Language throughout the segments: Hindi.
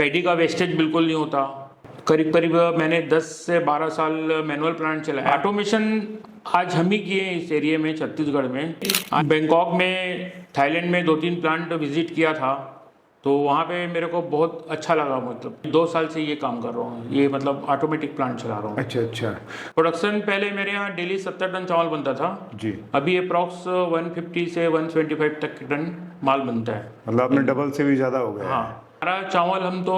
पैडी का वेस्टेज बिल्कुल नहीं होता। करीब करीब मैंने 10 से 12 साल मैनुअल प्लांट चलाया। ऑटोमेशन आज हम ही किए हैं इस एरिया में, छत्तीसगढ़ में। बैंकॉक में, थाईलैंड में 2-3 प्लांट विजिट किया था, तो वहाँ पे मेरे को बहुत अच्छा लगा। मतलब 2 साल से ये काम कर रहा हूँ, ये मतलब ऑटोमेटिक प्लांट चला रहा हूँ। अच्छा अच्छा। प्रोडक्शन पहले मेरे यहाँ डेली 70 टन चावल बनता था जी। अभी अप्रॉक्स 150 से 125 तक के टन माल बनता है। मतलब आपने डबल से भी ज़्यादा हो गया। हाँ, हमारा चावल हम तो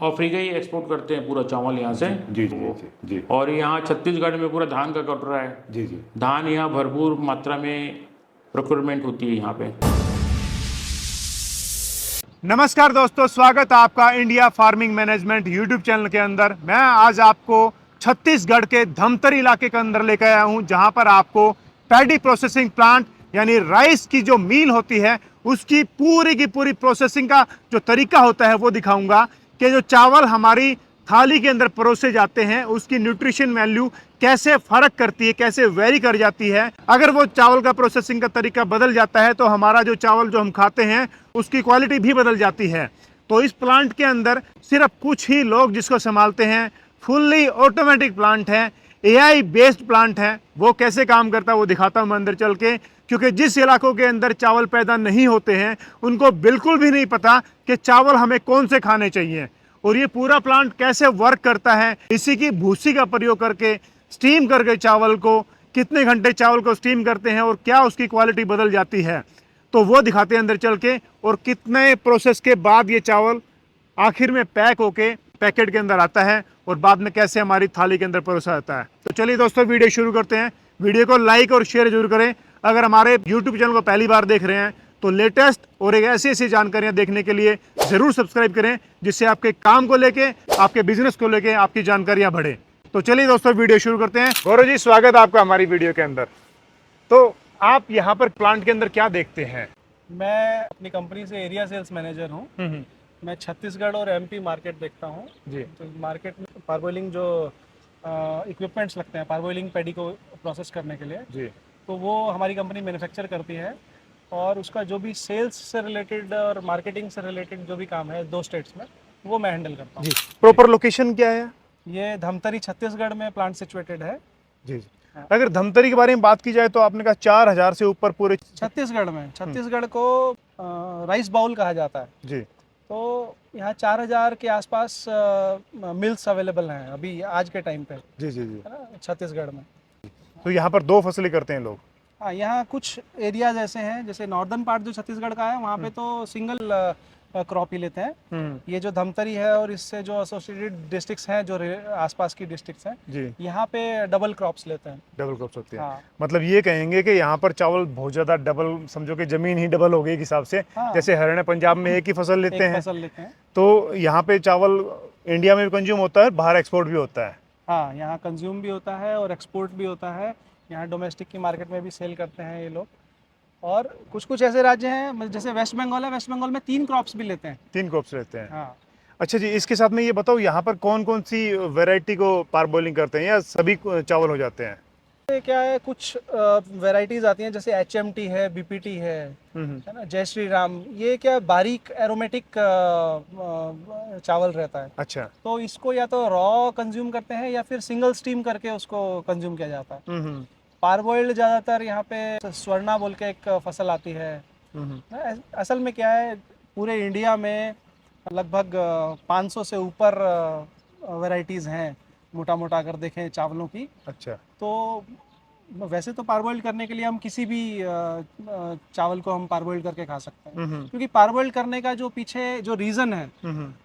अफ्रीका ही एक्सपोर्ट करते हैं, पूरा चावल यहाँ से। जी जी जी जी। और यहाँ छत्तीसगढ़ में पूरा धान का कटोरा है। जी जी। धान यहाँ भरपूर मात्रा में प्रोक्योरमेंट होती है यहाँ पे। नमस्कार दोस्तों, स्वागत है आपका India farming management YouTube channel के अंदर। मैं आज आपको छत्तीसगढ़ के धमतरी इलाके के अंदर लेकर आया हूँ, जहाँ पर आपको पैडी प्रोसेसिंग प्लांट यानी राइस की जो मील होती है उसकी पूरी की पूरी प्रोसेसिंग का जो तरीका होता है वो दिखाऊंगा कि जो चावल हमारी थाली के अंदर परोसे जाते हैं उसकी न्यूट्रिशन वैल्यू कैसे फर्क करती है, कैसे वेरी कर जाती है। अगर वो चावल का प्रोसेसिंग का तरीका बदल जाता है तो हमारा जो चावल जो हम खाते हैं उसकी क्वालिटी भी बदल जाती है। तो इस प्लांट के अंदर सिर्फ कुछ ही लोग जिसको संभालते हैं। फुल्ली ऑटोमेटिक प्लांट है, एआई बेस्ड प्लांट है। वो कैसे काम करता है वो दिखाता हूं मैं अंदर चल के, क्योंकि जिस इलाकों के अंदर चावल पैदा नहीं होते हैं उनको बिल्कुल भी नहीं पता कि चावल हमें कौन से खाने चाहिए और ये पूरा प्लांट कैसे वर्क करता है। इसी की भूसी का प्रयोग करके स्टीम करके चावल को, कितने घंटे चावल को स्टीम करते हैं और क्या उसकी क्वालिटी बदल जाती है, तो वो दिखाते हैं अंदर चल के। और कितने प्रोसेस के बाद ये चावल आखिर में पैक होके पैकेट के अंदर आता है और बाद में कैसे हमारी थाली के अंदर परोसा जाता है। तो चलिए दोस्तों, वीडियो शुरू करते हैं। वीडियो को लाइक और शेयर जरूर करें। अगर हमारे यूट्यूब चैनल को पहली बार देख रहे हैं तो लेटेस्ट और एक ऐसी ऐसी जानकारियां देखने के लिए जरूर सब्सक्राइब करें, जिससे आपके काम को लेके, आपके बिजनेस को लेके आपकी जानकारियां बढ़े। तो चलिए दोस्तों, वीडियो शुरू करते हैं। गौरव जी, स्वागत है आपका हमारी वीडियो के अंदर। तो आप यहाँ पर प्लांट के अंदर क्या देखते हैं? मैं अपनी कंपनी से एरिया सेल्स मैनेजर हूँ। मैं छत्तीसगढ़ और एमपी मार्केट देखता हूँ जी। तो मार्केट में पारबॉइलिंग जो इक्विपमेंट्स लगते हैं पारबॉइलिंग पैडी को प्रोसेस करने के लिए जी, तो वो हमारी कंपनी मैन्युफैक्चर करती है। और उसका जो भी सेल्स से रिलेटेड और मार्केटिंग से रिलेटेड जो भी काम है 2 स्टेट्स में, वो मैं हैंडल करता हूँ। प्रॉपर लोकेशन क्या है? ये धमतरी छत्तीसगढ़ में प्लांट सिचुएटेड है जी जी। हाँ। अगर धमतरी के बारे में बात की जाए तो आपने कहा 4000 से ऊपर पूरे छत्तीसगढ़ को राइस बाउल कहा जाता है जी। तो यहाँ 4000 के आसपास मिल्स अवेलेबल हैं अभी आज के टाइम पे जी जी जी, है ना, छत्तीसगढ़ में। तो यहाँ पर 2 फसलें करते हैं लोग। हाँ, यहाँ कुछ एरियाज ऐसे हैं, जैसे नॉर्दर्न पार्ट जो छत्तीसगढ़ का है वहाँ पे तो सिंगल क्रॉप ही लेते हैं। ये जो धमतरी है और इससे जो एसोसिएटेड डिस्ट्रिक्ट्स हैं, जो आसपास की डिस्ट्रिक्ट्स हैं जी, यहाँ पे डबल क्रॉप्स लेते हैं। डबल क्रॉप्स होती है। हाँ। मतलब ये कहेंगे कि यहाँ पर चावल बहुत ज्यादा डबल, समझो कि जमीन ही डबल हो गई एक हिसाब से। हाँ। जैसे हरियाणा पंजाब में एक ही फसल लेते हैं, तो यहाँ पे चावल इंडिया में भी कंज्यूम होता है, बाहर एक्सपोर्ट भी होता है। हाँ, यहाँ कंज्यूम भी होता है और एक्सपोर्ट भी होता है। यहाँ डोमेस्टिक की मार्केट में भी सेल करते हैं ये लोग। और कुछ कुछ ऐसे राज्य हैं, जैसे वेस्ट बंगाल है, वेस्ट बंगाल में 3 क्रॉप्स भी लेते हैं। 3 क्रॉप्स लेते हैं। हाँ। अच्छा जी, इसके साथ में ये बताओ यहाँ पर कौन कौन सी वैरायटी को पारबॉइलिंग करते हैं या सभी चावल हो जाते हैं? क्या है, कुछ वैरायटीज आती हैं, जैसे HMT है, BPT है ना, जय श्री राम। ये क्या बारीक एरोमेटिक चावल रहता है। अच्छा। तो इसको या तो रॉ कंज्यूम करते हैं या फिर सिंगल स्टीम करके उसको कंज्यूम किया जाता है। पारबॉइल्ड ज़्यादातर यहाँ पे स्वर्णा बोल के एक फसल आती है। असल में क्या है, पूरे इंडिया में लगभग 500 से ऊपर वैरायटीज़ हैं, मोटा मोटा अगर देखें चावलों की। अच्छा। तो वैसे तो पारबॉइल्ड करने के लिए हम किसी भी चावल को हम पारबॉइल्ड करके खा सकते हैं, क्योंकि पारबॉइल्ड करने का जो पीछे जो रीज़न है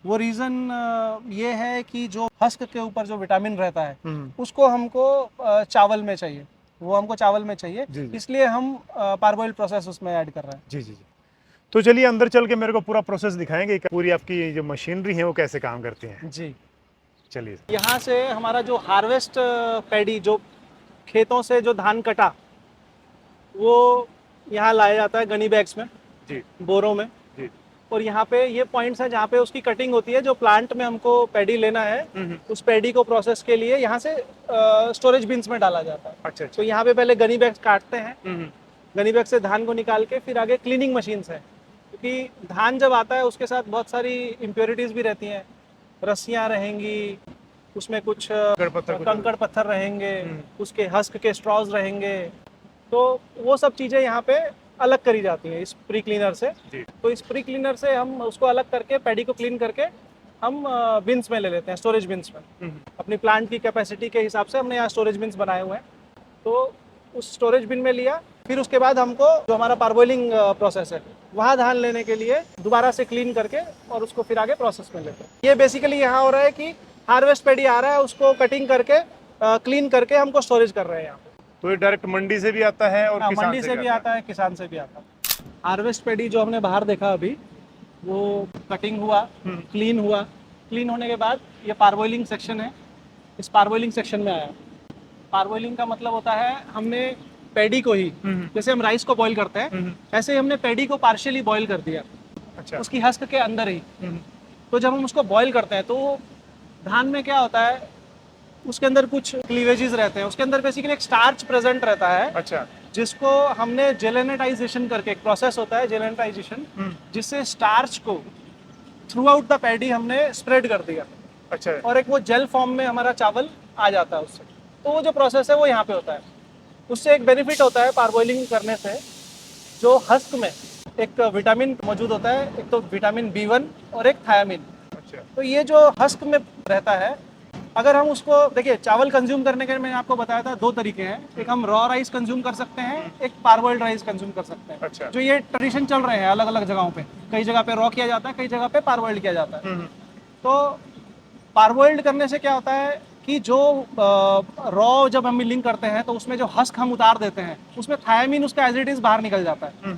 वो रीज़न ये है कि जो हस्क के ऊपर जो विटामिन रहता है उसको हमको चावल में चाहिए, वो हमको चावल में चाहिए, इसलिए हम पारबॉइल्ड प्रोसेस उसमें ऐड कर रहे हैं। जी जी जी। तो चलिए अंदर चल के मेरे को पूरा प्रोसेस दिखाएंगे, पूरी आपकी जो मशीनरी है वो कैसे काम करती है। जी चलिए। यहाँ से हमारा जो हार्वेस्ट पैडी, जो खेतों से जो धान कटा, वो यहाँ लाया जाता है गनी बैग्स में जी, बोरों में जी। और यहाँ पे ये पॉइंट्स हैं जहाँ पे उसकी कटिंग होती है। जो प्लांट में हमको पैडी लेना है उस पैडी को प्रोसेस के लिए यहाँ से स्टोरेज बिन्स में डाला जाता है। अच्छा। तो यहाँ पे पहले गनी बैग्स काटते हैं, गनी बैग से धान को निकाल के फिर आगे क्लीनिंग मशीन्स है, क्योंकि धान जब आता है उसके साथ बहुत सारी इम्प्योरिटीज़ भी रहती हैं, रस्सियाँ रहेंगी, उसमें कुछ कंकड़ पत्थर रहेंगे, उसके हस्क के स्ट्रॉज रहेंगे, तो वो सब चीज़ें यहाँ पे अलग करी जाती हैं इस प्री क्लीनर से। तो इस प्री क्लीनर से हम उसको अलग करके पैडी को क्लीन करके हम बिन्स में ले लेते हैं, स्टोरेज बिन्स में। अपनी प्लांट की कैपेसिटी के हिसाब से हमने यहाँ स्टोरेज बिन्स बनाए हुए हैं, तो उस स्टोरेज बिन में लिया। फिर उसके बाद हमको जो हमारा पारबॉइलिंग प्रोसेस है वहाँ धान लेने के लिए दोबारा से क्लीन करके और उसको फिर आगे प्रोसेस में लेते हैं। ये बेसिकली यहाँ हो रहा है कि हार्वेस्ट पैडी आ रहा है, उसको कटिंग करके क्लीन करके हमको स्टोरेज कर रहे हैं यहाँ पे। तो ये डायरेक्ट मंडी से भी आता है और किसान मंडी से भी आता है, किसान से भी आता है। हार्वेस्ट पैडी जो हमने बाहर देखा अभी, वो कटिंग हुआ, क्लीन हुआ, क्लीन होने के बाद ये पारबॉइलिंग सेक्शन है, इस पारबॉइलिंग सेक्शन में आया। पारबॉइलिंग का मतलब होता है हमने पैडी को ही, जैसे हम राइस को बॉईल करते हैं ऐसे ही हमने पैडी को पार्शियली बॉईल कर दिया। अच्छा। उसकी हस्क के अंदर ही। तो जब हम उसको बॉईल करते हैं तो धान में क्या होता है, उसके अंदर कुछ क्लीवेजेस रहते हैं, उसके अंदर बेसिकली एक स्टार्च प्रेजेंट रहता है। अच्छा। जिसको हमने जेलेनेटाइजेशन करके, एक प्रोसेस होता है जेलेनेटाइजेशन, जिससे स्टार्च को थ्रू आउट द पैडी हमने स्प्रेड कर दिया। अच्छा। और एक वो जेल फॉर्म में हमारा चावल आ जाता है उससे। तो वो जो प्रोसेस है वो यहाँ पे होता है। उससे एक बेनिफिट होता है पारबॉइलिंग करने से, जो हस्क में एक विटामिन मौजूद होता है, एक तो विटामिन B1 और एक थायामिन। अच्छा। तो ये जो हस्क में रहता है, अगर हम उसको देखिए, चावल कंज्यूम करने के मैंने आपको बताया था 2 तरीके हैं, एक हम रॉ राइस कंज्यूम कर सकते हैं, एक पारबॉइल्ड राइस कंज्यूम कर सकते हैं। अच्छा। जो ये ट्रेडिशन चल रहे हैं अलग अलग जगहों पे, कई जगह पे रॉ किया जाता है, कई जगह पे पारबॉइल्ड किया जाता है। तो पारबॉइल्ड करने से क्या होता है कि जो रॉ जब हम मिलिंग करते हैं तो उसमें जो हस्क हम उतार देते हैं उसमें थायामिन उसका एज इट इज बाहर निकल जाता है।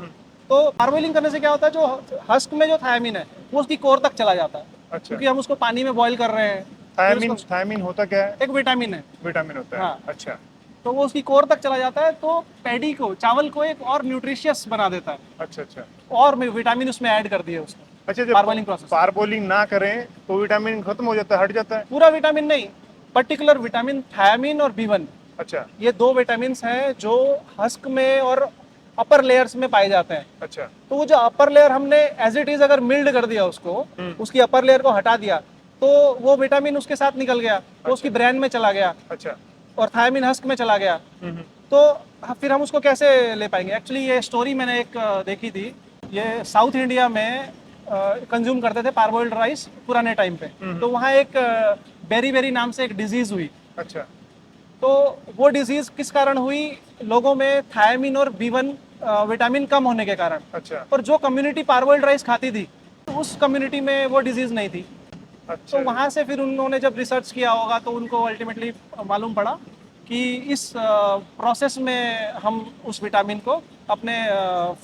तो पारबॉइलिंग करने से क्या होता है, जो हस्क में जो थायामिन है वो उसकी कोर तक चला जाता है। अच्छा। क्योंकि हम उसको पानी में बॉईल कर रहे हैं। थायमीन होता क्या है? एक विटामिन है। विटामिन होता है। हाँ। अच्छा। तो वो उसकी कोर तक चला जाता है, तो पैडी को, चावल को एक और न्यूट्रिशियस बना देता है। अच्छा। अच्छा। और विटामिन उसमें ऐड कर दिए उसने। अच्छा, जब पारबॉइलिंग प्रोसेस, पारबॉइलिंग ना करें तो विटामिन खत्म हो जाता है, हट जाता है? पूरा विटामिन नहीं, पर्टिकुलर विटामिन थायामिन और B1। अच्छा। ये 2 विटामिन हैं जो हस्क में और अपर लेयर्स में पाए जाते हैं। अच्छा। तो वो जो अपर लेयर हमने एज इट इज अगर मिल्ड कर दिया उसको, उसकी अपर लेयर को हटा दिया, तो वो विटामिन उसके साथ निकल गया, तो उसकी ब्रेन में चला गया। अच्छा। और थायमिन हस्क में चला गया। तो फिर हम उसको कैसे ले पाएंगे? एक्चुअली ये स्टोरी मैंने एक देखी थी, ये साउथ इंडिया में कंज्यूम करते थे पारबॉइल्ड राइस पुराने टाइम पे। तो वहाँ एक बेरी नाम से एक डिजीज हुई। अच्छा। तो वो डिजीज किस कारण हुई? लोगों में थायामिन और B1 विटामिन कम होने के कारण। अच्छा। और जो कम्युनिटी पारबॉइल्ड राइस खाती थी, तो उस कम्युनिटी में वो डिजीज नहीं थी। अच्छा। तो वहाँ से फिर उन्होंने जब रिसर्च किया होगा तो उनको अल्टीमेटली मालूम पड़ा कि इस प्रोसेस में हम उस विटामिन को अपने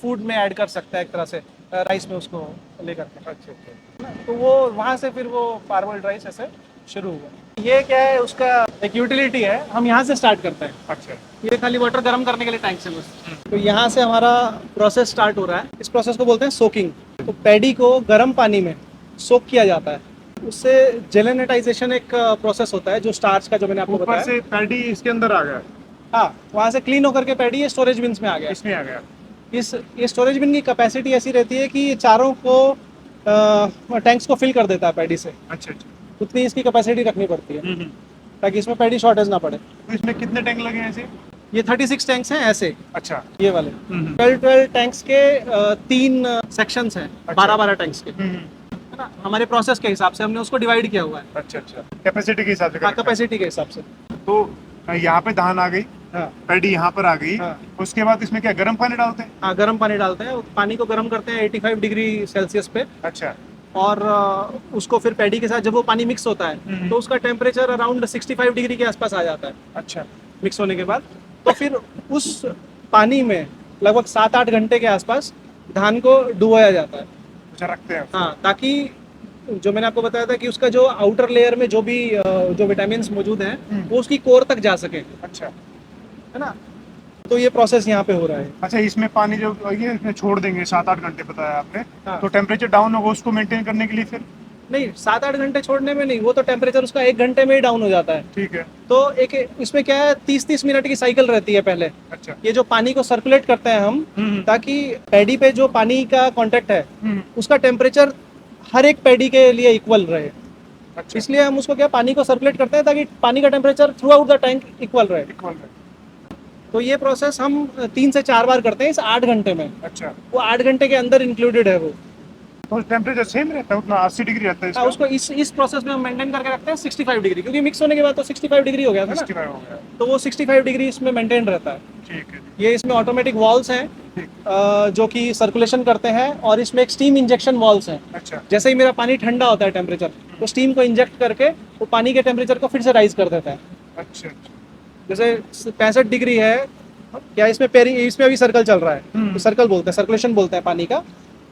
फूड में ऐड कर सकते हैं, एक तरह से राइस में उसको लेकर के। अच्छा। तो वो वहाँ से फिर वो पारबॉइल्ड राइस ऐसे शुरू हुआ। ये क्या है, उसका एक यूटिलिटी है, हम यहाँ से स्टार्ट करते हैं। अच्छा। ये खाली वाटर गर्म करने के लिए टैंक से बस। तो यहाँ से हमारा प्रोसेस स्टार्ट हो रहा है। इस प्रोसेस को बोलते हैं सोकिंग। तो पैडी को गर्म पानी में सोक किया जाता है, उससे जेलेनेटाइजेशन एक प्रोसेस होता है, जो स्टार्च का जो मैंने आपको बताया। ऊपर से पैडी इसके अंदर आ गया। हाँ, वहाँ से क्लीन होकर के पैडी ये स्टोरेज बिन्स में आ गया। इसमें आ गया। ये स्टोरेज बिन की कैपेसिटी ऐसी रहती है कि ये चारों को टैंक्स को फिल कर देता है पैडी से। अच्छा। उतनी इसकी कैपेसिटी रखनी पड़ती है ताकि इसमें पैडी शॉर्टेज ना पड़े। तो इसमें कितने टैंक लगे हैं ऐसे? ये 36 टैंक्स हैं ऐसे। अच्छा। ये वाले 12 टैंक्स के 3 सेक्शंस हैं। अच्छा। 12 टैंक्स के, है ना? हमारे प्रोसेस के हिसाब से हमने उसको डिवाइड किया हुआ है। अच्छा। कैपेसिटी के हिसाब से। हाँ, कैपेसिटी के हिसाब से। तो यहाँ पे धान आ गई। हाँ। पैडी यहाँ पर आ गई। हाँ। उसके बाद इसमें क्या गर्म पानी डालते हैं? हाँ, गर्म पानी डालते हैं। पानी को गर्म करते हैं 85 डिग्री सेल्सियस पे। अच्छा। और उसको फिर पैडी के साथ जब वो पानी मिक्स होता है तो उसका टेम्परेचर अराउंड 65 डिग्री के आसपास आ जाता है। अच्छा। मिक्स होने के बाद तो फिर उस पानी में लगभग 7-8 घंटे के आसपास धान को डुबोया जाता है। अच्छा, रखते हैं। हाँ, ताकि जो मैंने आपको बताया था कि उसका जो आउटर लेयर में जो भी जो विटामिन मौजूद हैं वो उसकी कोर तक जा सके। अच्छा, है ना? तो ये प्रोसेस यहाँ पे हो रहा है। अच्छा, इसमें पानी जो ये इसमें छोड़ देंगे 7-8 घंटे बताया आपने। हाँ। तो टेम्परेचर डाउन होगा उसको मेंटेन करने के लिए फिर नहीं 7-8 घंटे छोड़ने में नहीं, वो तो टेम्परेचर उसका 1 घंटे में ही डाउन हो जाता है। ठीक है। तो एक इसमें क्या है 30-30 मिनट की साइकिल रहती है पहले। अच्छा। ये जो पानी को सर्कुलेट करते हैं हम, हम्म। ताकि पैडी पे जो पानी का कांटेक्ट है हम्म। उसका टेम्परेचर हर एक पैडी के लिए इक्वल रहे। अच्छा। इसलिए हम उसको क्या पानी को सर्कुलेट करते हैं ताकि पानी का temperature through out the tank equal रहे। इक्वल है। तो ये प्रोसेस हम 3 से 4 बार करते हैं इस 8 घंटे में। अच्छा। वो 8 घंटे के अंदर इंक्लूडेड है वो। तो टेम्परेचर सेम रहता है उतना 80 डिग्री रहता है हाँ, इसका? उसको इस प्रोसेस में हम मेंटेन करके रखते हैं 65 डिग्री, क्योंकि मिक्स होने के बाद तो 65 डिग्री हो गया था ना, 65 हो गया। तो वो 65 डिग्री इसमें मेंटेन रहता है। ठीक है। ये इसमें ऑटोमेटिक वॉल्स हैं ठीक। जो कि सर्कुलेशन करते हैं, और इसमें एक स्टीम इंजेक्शन वॉल्स हैं। अच्छा। जैसे ही मेरा पानी ठंडा होता है टेम्परेचर, तो स्टीम को इंजेक्ट करके वो पानी के टेम्परेचर को फिर से राइज कर देता है। अच्छा। जैसे 65 डिग्री है, क्या इसमें इसमें अभी सर्कल चल रहा है, तो सर्कल बोलते हैं, सर्कुलेशन बोलते हैं पानी का।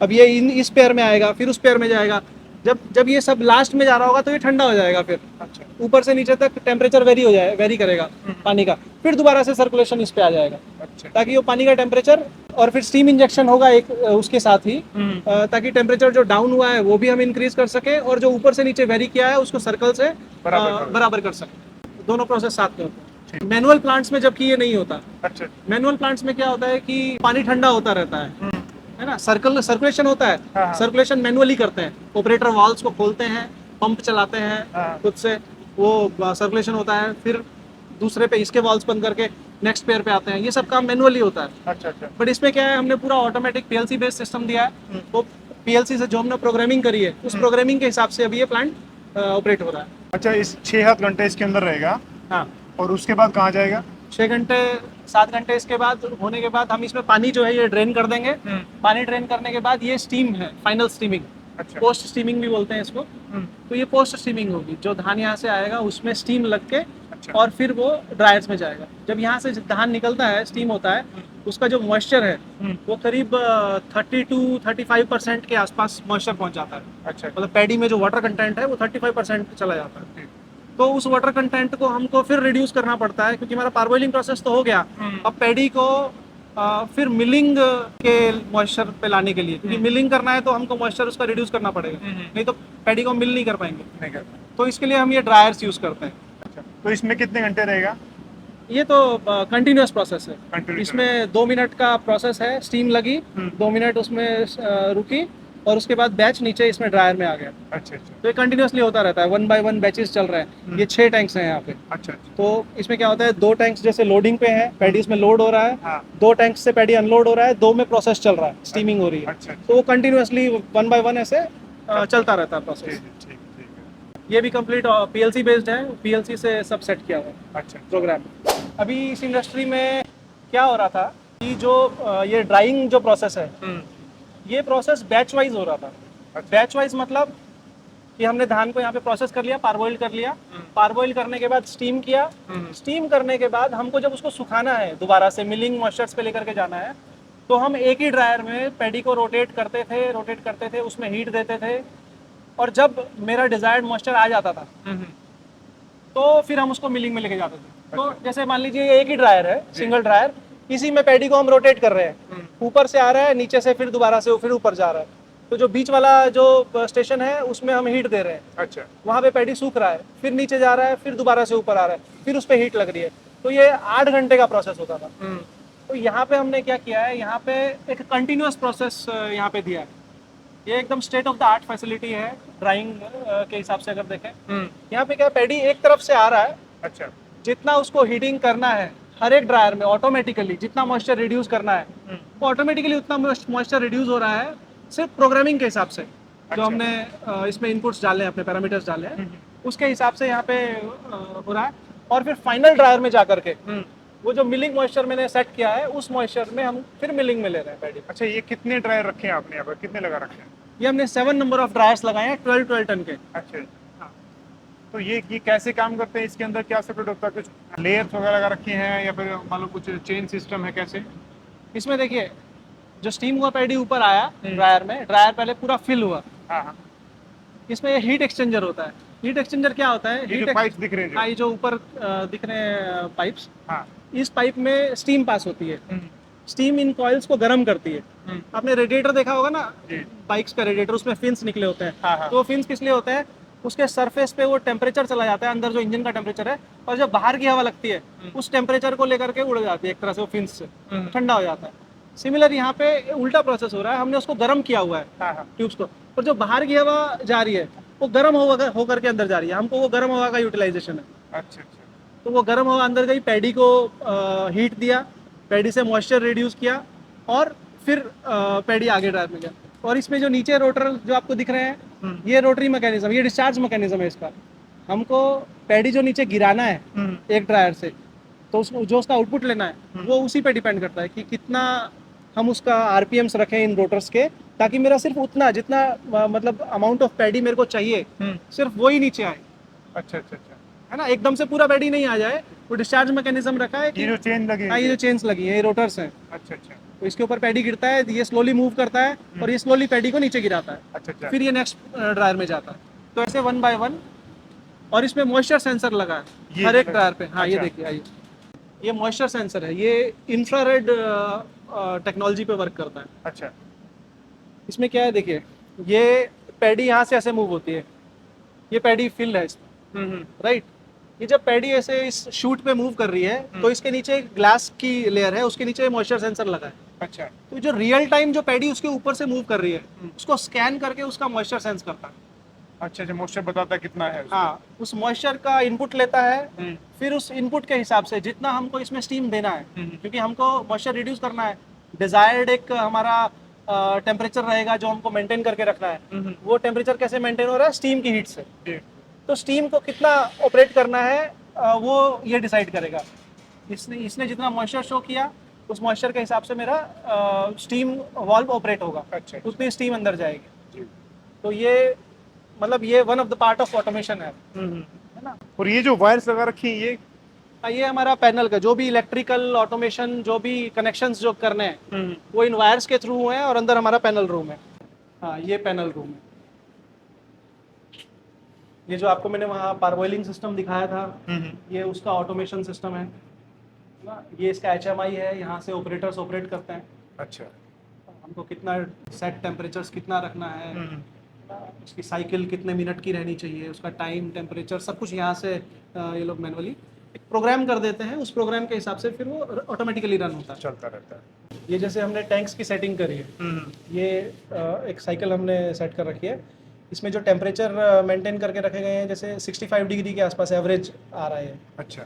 अब ये इस पेयर में आएगा, फिर उस पेयर में जाएगा, जब ये सब लास्ट में जा रहा होगा तो ये ठंडा हो जाएगा, फिर अच्छा। ऊपर से नीचे तक टेम्परेचर वेरी करेगा पानी का, फिर दोबारा से सर्कुलेशन इस पे आ जाएगा, अच्छा। ताकि वो पानी का टेम्परेचर, और फिर स्टीम इंजेक्शन होगा एक उसके साथ ही, ताकि टेम्परेचर जो डाउन हुआ है वो भी हम इंक्रीज कर सके, और जो ऊपर से नीचे वेरी किया है उसको सर्कल से बराबर कर सके। दोनों प्रोसेस साथ में होते हैं। मैनुअल प्लांट्स में जबकि ये नहीं होता। अच्छा। मैनुअल प्लांट्स में क्या होता है कि पानी ठंडा होता रहता है ना, सर्कुलेशन होता है, हाँ। सर्कुलेशन मैनुअली करते हैं, ऑपरेटर वाल्व्स को खोलते हैं, पंप चलाते हैं हाँ। खुद से, वो सर्कुलेशन होता है, फिर दूसरे पे इसके वाल्व्स बंद करके नेक्स्ट पेयर पे आते हैं, ये सब काम मैनुअली होता है। अच्छा। अच्छा। बट इसमें क्या है, हमने पूरा ऑटोमेटिक पीएलसी बेस्ड सिस्टम दिया है, तो पीएलसी से जो हमने प्रोग्रामिंग करी है उस प्रोग्रामिंग के हिसाब से अभी ये प्लांट ऑपरेट हो रहा है। अच्छा, इस 6-7 घंटे इसके अंदर रहेगा, हाँ, और उसके बाद कहाँ जाएगा? 6 घंटे 7 घंटे इसके बाद होने के बाद हम इसमें पानी जो है ये ड्रेन कर देंगे। पानी ड्रेन करने के बाद ये स्टीम है, फाइनल स्टीमिंग, अच्छा। पोस्ट स्टीमिंग भी बोलते हैं इसको। तो ये पोस्ट स्टीमिंग होगी, जो धान यहाँ से आएगा उसमें स्टीम लग के, अच्छा। और फिर वो ड्रायर्स में जाएगा। जब यहाँ से धान निकलता है, स्टीम होता है, उसका जो मॉइस्चर है वो करीब 30-35% के आसपास मॉइस्चर पहुँच जाता है। अच्छा। मतलब पैडी में जो वाटर कंटेंट है वो 35% चला जाता है। तो उस वाटर कंटेंट को हमको फिर रिड्यूस करना पड़ता है, क्योंकि हमारा पारबॉइलिंग प्रोसेस तो हो गया। अब पैडी को फिर मिलिंग के मॉइस्चर पे लाने के लिए, क्योंकि मिलिंग करना है तो हमको मॉइस्चर उसका रिड्यूस करना पड़ेगा, नहीं तो पैडी को मिल नहीं कर पाएंगे। नहीं कर। तो इसके लिए हम ये ड्रायर्स यूज करते हैं। अच्छा। तो इसमें कितने घंटे रहेगा? ये तो कंटिन्यूस प्रोसेस है। Continuous इसमें 2 मिनट का प्रोसेस है, स्टीम लगी, 2 मिनट उसमें रुकी, और उसके बाद बैच नीचे इसमें ड्रायर में आ गया। अच्छा। अच्छा। तो ये कंटिन्यूसली होता रहता है, 1 बाय 1 बैचेस चल रहे हैं। ये 6 टैंक्स हैं यहाँ पे। अच्छा। तो इसमें क्या होता है, 2 टैंक्स जैसे लोडिंग पे है, पैडी इसमें लोड हो रहा है, हाँ। 2 टैंक्स से पैडी अनलोड हो रहा है, 2 में प्रोसेस चल रहा है, स्टीमिंग हो रही है। अच्छा। तो वो कंटिन्यूसली 1 बाय 1 ऐसे चलता रहता है प्रोसेस। ठीक है। ये भी कंप्लीट पीएलसी बेस्ड है, पीएलसी से सब सेट किया हुआ है अच्छा। प्रोग्राम। अभी इस इंडस्ट्री में क्या हो रहा था कि जो ये ड्राइंग जो प्रोसेस है, ये प्रोसेस बैच वाइज हो रहा था। बैच वाइज मतलब कि हमने धान को यहाँ पे प्रोसेस कर लिया, पारबॉइल कर लिया, पारबॉइल करने के बाद स्टीम किया, स्टीम करने के बाद हमको जब उसको सुखाना है, दोबारा से मिलिंग मॉइस्चर्स पे लेकर के जाना है, तो हम एक ही ड्रायर में पैडी को रोटेट करते थे, उसमें हीट देते थे, और जब मेरा डिजायर्ड मॉइस्चर आ जाता था तो फिर हम उसको मिलिंग में लेके जाते थे। तो जैसे मान लीजिए ये एक ही ड्रायर है, सिंगल ड्रायर, इसी में पैडी को हम रोटेट कर रहे हैं, ऊपर से आ रहा है, नीचे से फिर दोबारा से फिर ऊपर जा रहा है, तो जो बीच वाला जो स्टेशन है उसमें हम हीट दे रहे हैं। अच्छा। वहाँ पे पैडी सूख रहा है, फिर नीचे जा रहा है, फिर दोबारा से ऊपर आ रहा है, फिर उस पर हीट लग रही है। तो ये 8 घंटे का प्रोसेस होता था। तो यहाँ पे हमने क्या किया है, यहाँ पे एक कंटिन्यूस प्रोसेस यहाँ पे दिया है। ये एकदम state of the art facility है ड्राइंग के हिसाब से अगर देखें। यहाँ पे क्या पैडी एक तरफ से आ रहा है, अच्छा। जितना उसको हीटिंग करना है हर एक ड्रायर में ऑटोमेटिकली, जितना मॉइस्चर रिड्यूस करना है वो ऑटोमेटिकली उतना मॉइस्चर रिड्यूस हो रहा है, सिर्फ प्रोग्रामिंग के हिसाब से। जो हमने इसमें इनपुट्स डाले हैं, अपने पैरामीटर्स डाले हैं, उसके हिसाब से यहाँ पे हो रहा है। और फिर फाइनल ड्रायर में जा करके वो जो मिलिंग मॉइस्चर मैंने सेट किया है, उस मॉइस्चर में हम फिर मिलिंग में ले रहे हैं पैडी। अच्छा, ये कितने ड्रायर रखे हैं आपने यहाँ पर, कितने लगा रखे हैं? ये हमने 7 नंबर ऑफ ड्रायर्स लगाए हैं, 12 टन के। अच्छा। हाँ। तो ये कैसे काम करते हैं, इसके अंदर क्या सेपरेट होता है? कुछ लेयर्स वगैरह लगा रखे हैं, या फिर मान लो कुछ चेन सिस्टम है, कैसे? इसमें देखिए, जो स्टीम हुआ पैडी ऊपर आया ड्रायर में, ड्रायर पहले पूरा फिल हुआ, हाँ। इसमें ये हीट एक्सचेंजर होता है। हीट एक्सचेंजर क्या होता है? ये जो पाइप्स दिख रहे हैं हाँ, ये जो ऊपर दिख रहे हैं पाइप्स, हाँ। इस पाइप में स्टीम पास होती है। स्टीम इन कॉइल्स को गर्म करती है। आपने रेडिएटर देखा होगा ना, बाइक्स का रेडिएटर, उसमें फिन्स निकले होते हैं। हाँ, हाँ। तो वो फिन्स किस लिए होते हैं? उसके सरफेस पे वो टेम्परेचर चला जाता है, अंदर जो इंजन का टेम्परेचर है, और जब बाहर की हवा लगती है उस टेम्परेचर को लेकर के उड़ जाती है एक तरह से वो फिन्स से, ठंडा हो जाता है। सिमिलर यहाँ पे उल्टा प्रोसेस हो रहा है, हमने उसको गर्म किया हुआ है ट्यूब्स को, और जो बाहर की हवा जा रही है वो गर्म होकर के अंदर जा रही है। हमको वो गर्म हवा का यूटिलाइजेशन है। अच्छा अच्छा। तो वो गर्म हवा अंदर गई, पैडी को हीट दिया, पैडी से मॉइस्चर रिड्यूस किया, और फिर पैडी आगे ड्रायर में गया। और इसमें जो नीचे रोटर जो आपको दिख रहे हैं, ये रोटरी मैकेनिज्म, ये डिस्चार्ज मैकेनिज्म है इसका। हमको पैडी जो नीचे गिराना है एक ड्रायर से, तो उसको जो उसका आउटपुट लेना है वो उसी पे डिपेंड करता है कि कितना हम उसका आरपीएम्स रखें इन रोटर्स के, ताकि मेरा सिर्फ उतना जितना मतलब अमाउंट ऑफ पैडी मेरे को चाहिए सिर्फ वो ही नीचे आए। अच्छा अच्छा अच्छा। है ना, एकदम से पूरा पैडी नहीं आ जाए। वो डिस्चार्ज मैकेनिज्म रखा है कि ये जो चेन लगी हाँ, ये जो चेन्स लगी है, ये रोटर्स हैं। अच्छा अच्छा तो इसके ऊपर पैडी गिरता है, ये स्लोली मूव करता है और ये स्लोली पैडी को नीचे गिराता है, अच्छा अच्छा। फिर ये नेक्स्ट ड्रायर में जाता है। तो ऐसे 1 बाय 1। और इसमें मॉइस्चर सेंसर लगा है ये हर एक लगा- ड्रायर पे। हाँ, ये अच्छा। देखिए, आइए, ये मॉइस्चर सेंसर है, ये इंफ्रारेड टेक्नोलॉजी पे वर्क करता है। अच्छा। इसमें क्या है, देखिए, ये पैडी यहाँ से ऐसे मूव होती है, ये पैडी फिल है इसमें, राइट। ये जब पैडी ऐसे इस शूट पे मूव कर रही है तो इसके नीचे एक ग्लास की लेयर है, उसके नीचे मॉइस्चर सेंसर लगा है। अच्छा। तो जो रियल टाइम जो पैडी उसके ऊपर से मूव कर रही है उसको स्कैन करके उसका मॉइस्चर सेंस करता है। अच्छा अच्छा, मॉइस्चर बताता है कितना है उसमें। हाँ, उस मॉइस्चर का इनपुट लेता है, फिर उस इनपुट के हिसाब से जितना हमको इसमें स्टीम देना है, क्योंकि हमको मॉइस्चर रिड्यूस करना है, डिजायर्ड एक हमारा टेम्परेचर रहेगा जो हमको मेंटेन करके रखना है। वो टेम्परेचर कैसे मेंटेन हो रहा है? स्टीम की हीट से। तो स्टीम को कितना ऑपरेट करना है वो ये डिसाइड करेगा। इसने जितना मॉइस्चर शो किया उस मॉइस्चर के हिसाब से मेरा स्टीम वाल्व ऑपरेट होगा। अच्छा। उतनी स्टीम अंदर जाएगी। तो ये मतलब ये one of the part of automation है ना। और ये जो वायर्स लगा रखी है ये हमारा पैनल का जो भी इलेक्ट्रिकल ऑटोमेशन, जो भी कनेक्शंस जो करने हैं वो इन वायर्स के थ्रू है, और अंदर हमारा पैनल रूम है। हाँ, ये पैनल रूम है। ये जो आपको मैंने वहाँ पारबॉइलिंग सिस्टम दिखाया था, ये उसका ऑटोमेशन सिस्टम है ना। ये इसका HMI है, यहाँ से ऑपरेटर्स ऑपरेट करते हैं। अच्छा। हमको कितना सेट टेम्परेचर्स कितना रखना है, उसकी साइकिल कितने मिनट की रहनी चाहिए, उसका टाइम, टेम्परेचर, सब कुछ यहाँ से ये लोग मैनुअली एक प्रोग्राम कर देते हैं। उस प्रोग्राम के हिसाब से फिर वो ऑटोमेटिकली रन होता है, चलता रहता है। ये जैसे हमने टैंक्स की सेटिंग करी है, ये एक साइकिल हमने सेट कर रखी है। इसमें जो टेम्परेचर मेंटेन करके रखे गए हैं, जैसे 65 डिग्री के आसपास एवरेज आ रहा है। अच्छा।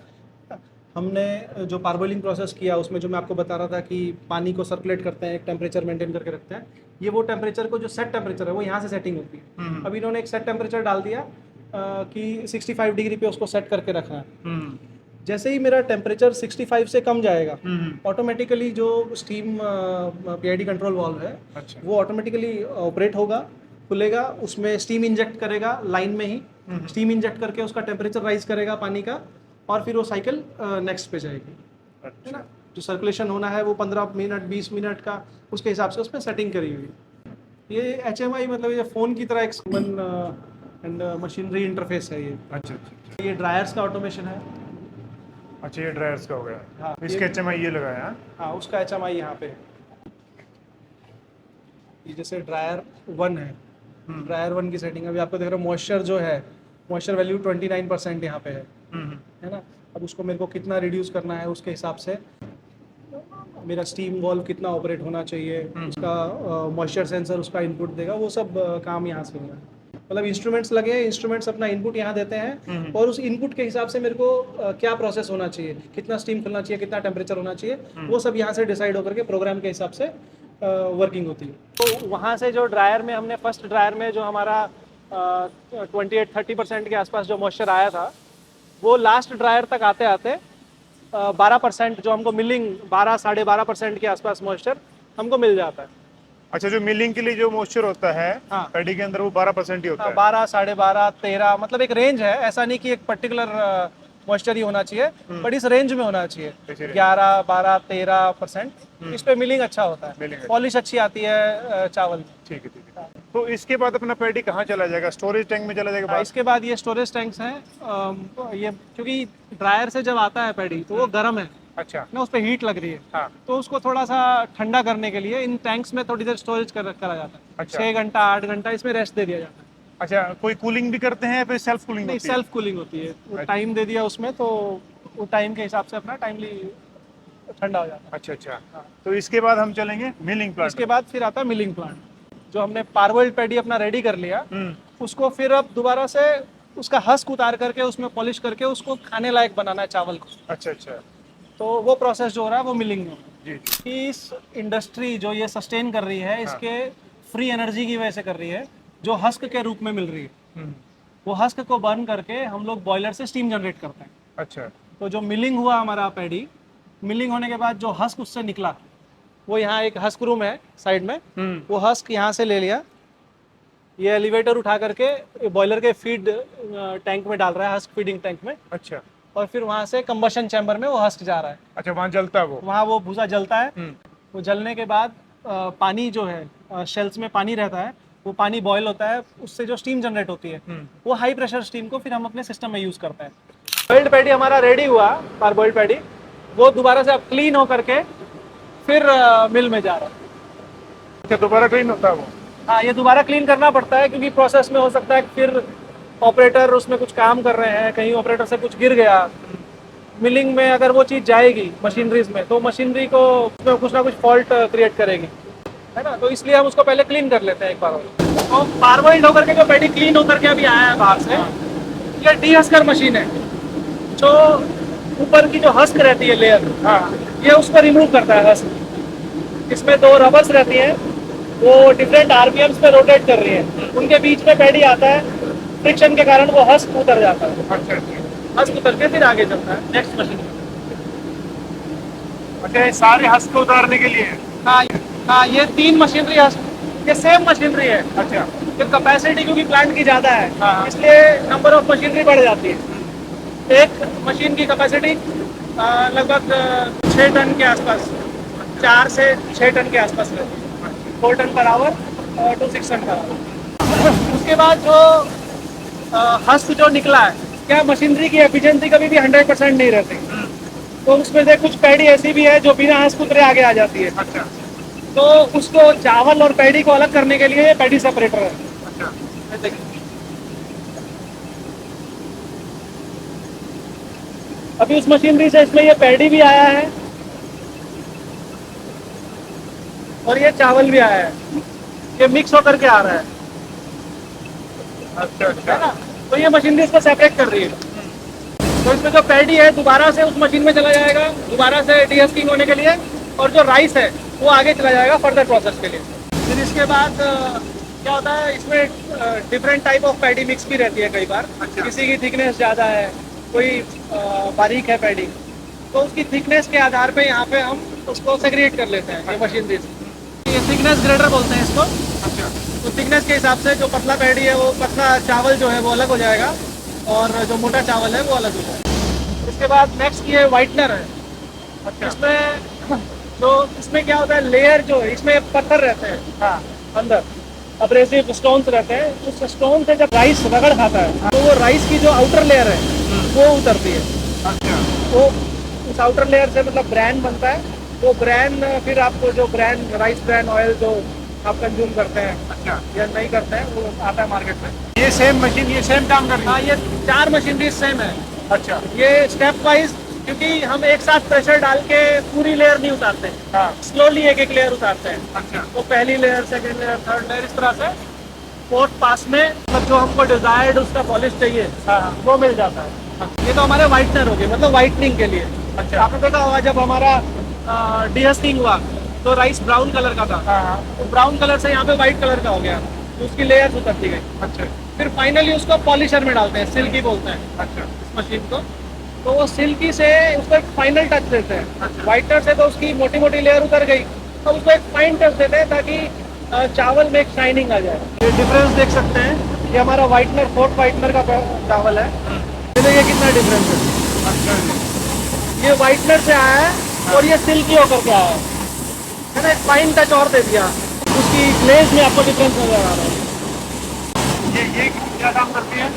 हमने जो पारबॉइलिंग प्रोसेस किया उसमें जो मैं आपको बता रहा था कि पानी को सर्कुलेट करते हैं, एक टेम्परेचर मेंटेन करके रखते हैं, ये वो टेम्परेचर को जो सेट टेम्परेचर है वो यहाँ से सेटिंग होती है। अब इन्होंने एक सेट टेम्परेचर डाल दिया कि 65 डिग्री पे उसको सेट करके रखना है। जैसे ही मेरा टेम्परेचर 65 से कम जाएगा, ऑटोमेटिकली जो स्टीम PID कंट्रोल वाल्व है, अच्छा। वो ऑटोमेटिकली ऑपरेट होगा, खुलेगा, उसमें स्टीम इंजेक्ट करेगा लाइन में ही, स्टीम इंजेक्ट करके उसका टेम्परेचर राइज करेगा पानी का, और फिर वो साइकिल नेक्स्ट पे जाएगी। है ना, जो सर्कुलेशन होना है वो 15 मिनट 20 मिनट का, उसके हिसाब से उसमें सेटिंग करी हुई। ये HMI मतलब ये फ़ोन की तरह एक कॉमन एंड मशीनरी इंटरफेस है ये। अच्छा अच्छा। ये ड्रायर्स का ऑटोमेशन है। अच्छा, ये ड्रायर्स का हो गया। हाँ, इसके HMI ये लगाया है। हाँ, उसका HMI यहाँ पे है। ये जैसे ड्रायर 1 है, ड्रायर 1 की सेटिंग अभी आपको देख रहे हो, मॉइस्चर जो है, मॉइस्चर वैल्यू 29% यहाँ पे है ना। अब उसको मेरे को कितना रिड्यूस करना है, उसके हिसाब से मेरा स्टीम वॉल्व कितना ऑपरेट होना चाहिए, उसका मॉइस्चर सेंसर उसका इनपुट देगा, वो सब काम यहाँ से होगा। मतलब इंस्ट्रूमेंट्स लगे हैं, इंस्ट्रूमेंट्स अपना इनपुट यहाँ देते हैं, और उस इनपुट के हिसाब से मेरे को क्या प्रोसेस होना चाहिए, कितना स्टीम खुलना चाहिए, कितना टेम्परेचर होना चाहिए, वो सब यहाँ से डिसाइड होकर के प्रोग्राम के हिसाब से वर्किंग होती है। तो वहाँ से जो ड्रायर में हमने फर्स्ट ड्रायर में जो हमारा 28-30% के आसपास जो मॉइस्चर आया था, वो लास्ट ड्रायर तक आते आते 12% जो हमको मिलिंग 12-12.5% के आसपास मॉइस्चर हमको मिल जाता है। अच्छा, जो मिलिंग के लिए जो मॉइस्चर होता है हाँ। पैडी के अंदर वो 12% ही होता है। 12, 12.5, 13, मतलब एक रेंज है, ऐसा नहीं कि एक पर्टिकुलर मॉइस्चर ही होना चाहिए, बट इस रेंज में होना चाहिए। 11, 12, 13% इस पे मिलिंग अच्छा होता है, पॉलिश अच्छी आती है चावल। ठीक है ठीक है। तो इसके बाद अपना पैडी कहाँ चला जाएगा? स्टोरेज टैंक में चला जाएगा? इसके बाद ये स्टोरेज टैंक्स हैं। ये क्योंकि ड्रायर से जब आता है पैडी तो वो गर्म है, अच्छा ना उस पर हीट लग रही है, हाँ तो उसको थोड़ा सा ठंडा करने के लिए इन टैंक्स में थोड़ी देर स्टोरेज करा जाता है। अच्छा। 6 घंटा 8 घंटा इसमें रेस्ट दे दिया जाता है। अच्छा, कोई कूलिंग भी करते हैं या फिर सेल्फ कूलिंग नहीं, होती है? सेल्फ कूलिंग होती है, वो अच्छा। टाइम दे दिया उसमें तो वो टाइम के हिसाब से अपना टाइमली ठंडा हो जाता अच्छा अच्छा, तो इसके बाद हम चलेंगे मिलिंग है। प्लांट। इसके बाद फिर आता है मिलिंग प्लांट। जो हमने पार्बोइल्ड पैडी अपना रेडी कर लिया, उसको फिर अब दोबारा से उसका हस्क उतार करके उसमें पॉलिश करके उसको खाने लायक बनाना है चावल को। अच्छा अच्छा, तो वो प्रोसेस जो हो रहा है वो मिलिंग में हो रहा जी जी। है। कि इस इंडस्ट्री जो ये सस्टेन कर रही है, इसके फ्री एनर्जी की वजह से कर रही है, जो हस्क के रूप में मिल रही है। वो हस्क को बर्न करके हम लोग बॉयलर से स्टीम जनरेट करते हैं। अच्छा तो जो मिलिंग हुआ हमारा पैडी, मिलिंग होने के बाद जो हस्क उससे निकला, वो यहाँ एक हस्क रूम है साइड में, वो हस्क यहाँ से ले लिया, ये एलिवेटर उठा करके बॉयलर के फीड टैंक में डाल रहा है, हस्क फीडिंग टैंक में, अच्छा और फिर वहाँ से कंबशन चैम्बर में वो हस्क जा रहा है। अच्छा, वहाँ जलता है वो? वहाँ वो भूसा जलता है। वो जलने के बाद पानी जो है शेल्स में पानी रहता है, वो पानी बॉयल होता है, उससे जो स्टीम जनरेट होती है, वो हाई प्रेशर स्टीम को फिर हम अपने सिस्टम में यूज़ करते हैं। बॉइल्ड पैडी हमारा रेडी हुआ, पार्बोइल्ड पैडी, वो दोबारा से अब क्लीन हो करके फिर मिल में जा रहा है। अच्छा, दोबारा क्लीन होता है वो? हाँ, ये दोबारा क्लीन करना पड़ता है क्योंकि प्रोसेस में हो सकता है कि फिर ऑपरेटर उसमें कुछ काम कर रहे हैं, कहीं ऑपरेटर से कुछ गिर गया, मिलिंग में अगर वो चीज़ जाएगी मशीनरीज में, तो मशीनरी को उसमें कुछ ना कुछ फॉल्ट क्रिएट करेगी, है ना। तो इसलिए हम उसको पहले क्लीन कर लेते हैं एक बार और। तो पार्बोइल्ड होकर के जो पैडी क्लीन होकर के अभी आया है बाहर से, ये डीहस्कर मशीन है। जो ऊपर की जो हस्क रहती है लेयर, ये उसको रिमूव करता है हस्क। इसमें 2 रबर्स रहती हैं, वो डिफरेंट आरपीएम्स पे रोटेट कर रही है, उनके बीच में पैडी आता है, फ्रिक्शन के कारण वो हस्क उतर जाता है। अच्छा अच्छा, हस्क उतर के फिर आगे चलता है नेक्स्ट मशीन। अच्छा, ये सारे हस्क को उतारने के लिए है? हाँ, ये 3 मशीनरी ये सेम मशीनरी है। अच्छा, ये कैपेसिटी क्योंकि प्लांट की ज़्यादा है, इसलिए नंबर ऑफ मशीनरी बढ़ जाती है। एक मशीन की कैपेसिटी लगभग 6 टन के आसपास, 4 से 6 टन के आसपास रहती है, 4 ton per hour to 6 ton per hour. उसके बाद जो हस्क जो निकला है, क्या मशीनरी की एफिशिएंसी कभी भी 100% नहीं रहती, तो उसमें से कुछ पैडी ऐसी भी है जो बिना हस्क उतरे आगे आ जाती है। अच्छा तो उसको चावल और पैडी को अलग करने के लिए पैडी सेपरेटर है। अच्छा, अभी उस मशीनरी से इसमें ये पैडी भी आया है और ये चावल भी आया है, ये मिक्स होकर के आ रहा है, अच्छा है अच्छा, ना। तो ये मशीनरी इसको सेपरेट कर रही है। तो इसमें जो पैडी है दोबारा से उस मशीन में चला जाएगा, दोबारा से डीहस्किंग होने के लिए, और जो राइस है वो आगे चला जाएगा फर्दर प्रोसेस के लिए। फिर इसके बाद क्या होता है, इसमें different type of paddy mix भी रहती है कई बार। अच्छा। किसी की थिकनेस ज़्यादा है, कोई बारीक है पैडी, तो उसकी थिकनेस के आधार पे यहाँ पे हम उसको सेग्रीगेट कर लेते हैं ये मशीनरी से। ये थिकनेस ग्रेडर बोलते हैं इसको। अच्छा, तो थिकनेस के हिसाब से जो पतला पैडी है, वो पतला चावल जो है वो अलग हो जाएगा, और जो मोटा चावल है वो अलग हो जाएगा। इसके बाद नेक्स्ट ये वाइटनर है। अच्छा, इसमें क्या होता है, लेयर जो है इसमें पत्थर रहते हैं अंदर, अब्रेसिव स्टोन्स रहते हैं। उस स्टोन से जब राइस रगड़ खाता है तो वो राइस की जो आउटर लेयर है वो उतरती है। अच्छा, तो उस आउटर लेयर से मतलब ब्रैन बनता है। वो ब्रैन फिर आपको जो ब्रैन राइस ब्रैन ऑयल जो आप कंज्यूम करते हैं अच्छा, या नहीं करते हैं, वो आता है मार्केट में। ये सेम मशीन, ये सेम काम कर रही हाँ, है? ये 4 मशीनरी सेम है। अच्छा, ये स्टेप वाइज, क्योंकि हम एक साथ प्रेशर डाल के पूरी लेयर नहीं उतारते, हाँ, स्लोली एक एक लेयर उतारते हैं। अच्छा, तो पहली layer, second layer, third layer, इस तरह से 4th पास में मतलब जो हमको डिजायर्ड उसका पॉलिश चाहिए वो मिल जाता है। ये तो हमारे वाइटनर हो गए, मतलब वाइटनिंग के लिए। अच्छा, आपने देखा होगा जब हमारा डीहस्किंग हुआ तो राइस ब्राउन कलर का था, तो ब्राउन कलर से यहाँ पे व्हाइट कलर का हो गया, तो उसकी लेयर उतरती गई। अच्छा, फिर फाइनली उसको पॉलिशर में डालते हैं, सिल्की बोलते हैं अच्छा, इस मशीन को। तो वो सिल्की से उसको एक फाइनल टच देते हैं। वाइटनर से तो उसकी मोटी मोटी लेयर उतर गई, तो उसको एक फाइन टच देते हैं ताकि चावल में एक शाइनिंग आ जाए। ये डिफरेंस देख सकते हैं, ये हमारा वाइटनर 4th वाइटनर का चावल है, ये कितना डिफरेंस है। अच्छा, ये वाइटनर से आया है और ये सिल्की होकर के आया है ना, एक फाइन टच और दे दिया, उसकी ग्लेज में आपको डिफरेंस नजर आ रहा है। ये क्या काम करती है?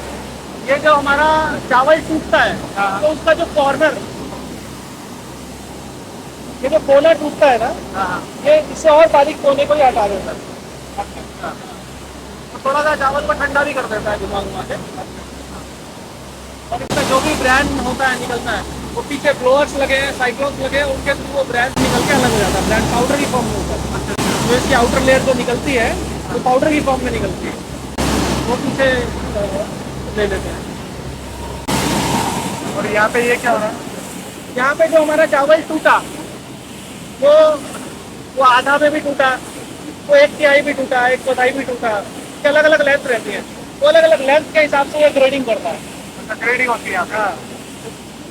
ये जो हमारा चावल टूटता है तो उसका जो कॉर्नर ये जो कोना टूटता है ना, ये इससे और बारीक कोने को ही हटा देता है। तो थोड़ा सा चावल को ठंडा भी कर देता है घुमा घुमा के। और इसका जो भी ब्रांड होता है निकलता है, वो पीछे ब्लोअर्स लगे हैं, साइक्लोन्स लगे हैं, उनके थ्रू वो ब्रांड निकल के अलग हो जाता है। ब्रांड पाउडर की फॉर्म में होता है। तो इसकी आउटर लेयर जो निकलती है वो पाउडर की फॉर्म में निकलती है, वो पीछे ले लेते हैं। और यहाँ पे ये क्या हो रहा है? यहाँ पे जो हमारा चावल टूटा, वो आधा में भी टूटा, वो 1/3 भी टूटा, 1/4 भी टूटा। इसकी अलग अलग लेंथ रहती है, वो अलग अलग लेंथ के हिसाब से ये ग्रेडिंग करता है। ग्रेडिंग होती है यहाँ पे। हाँ,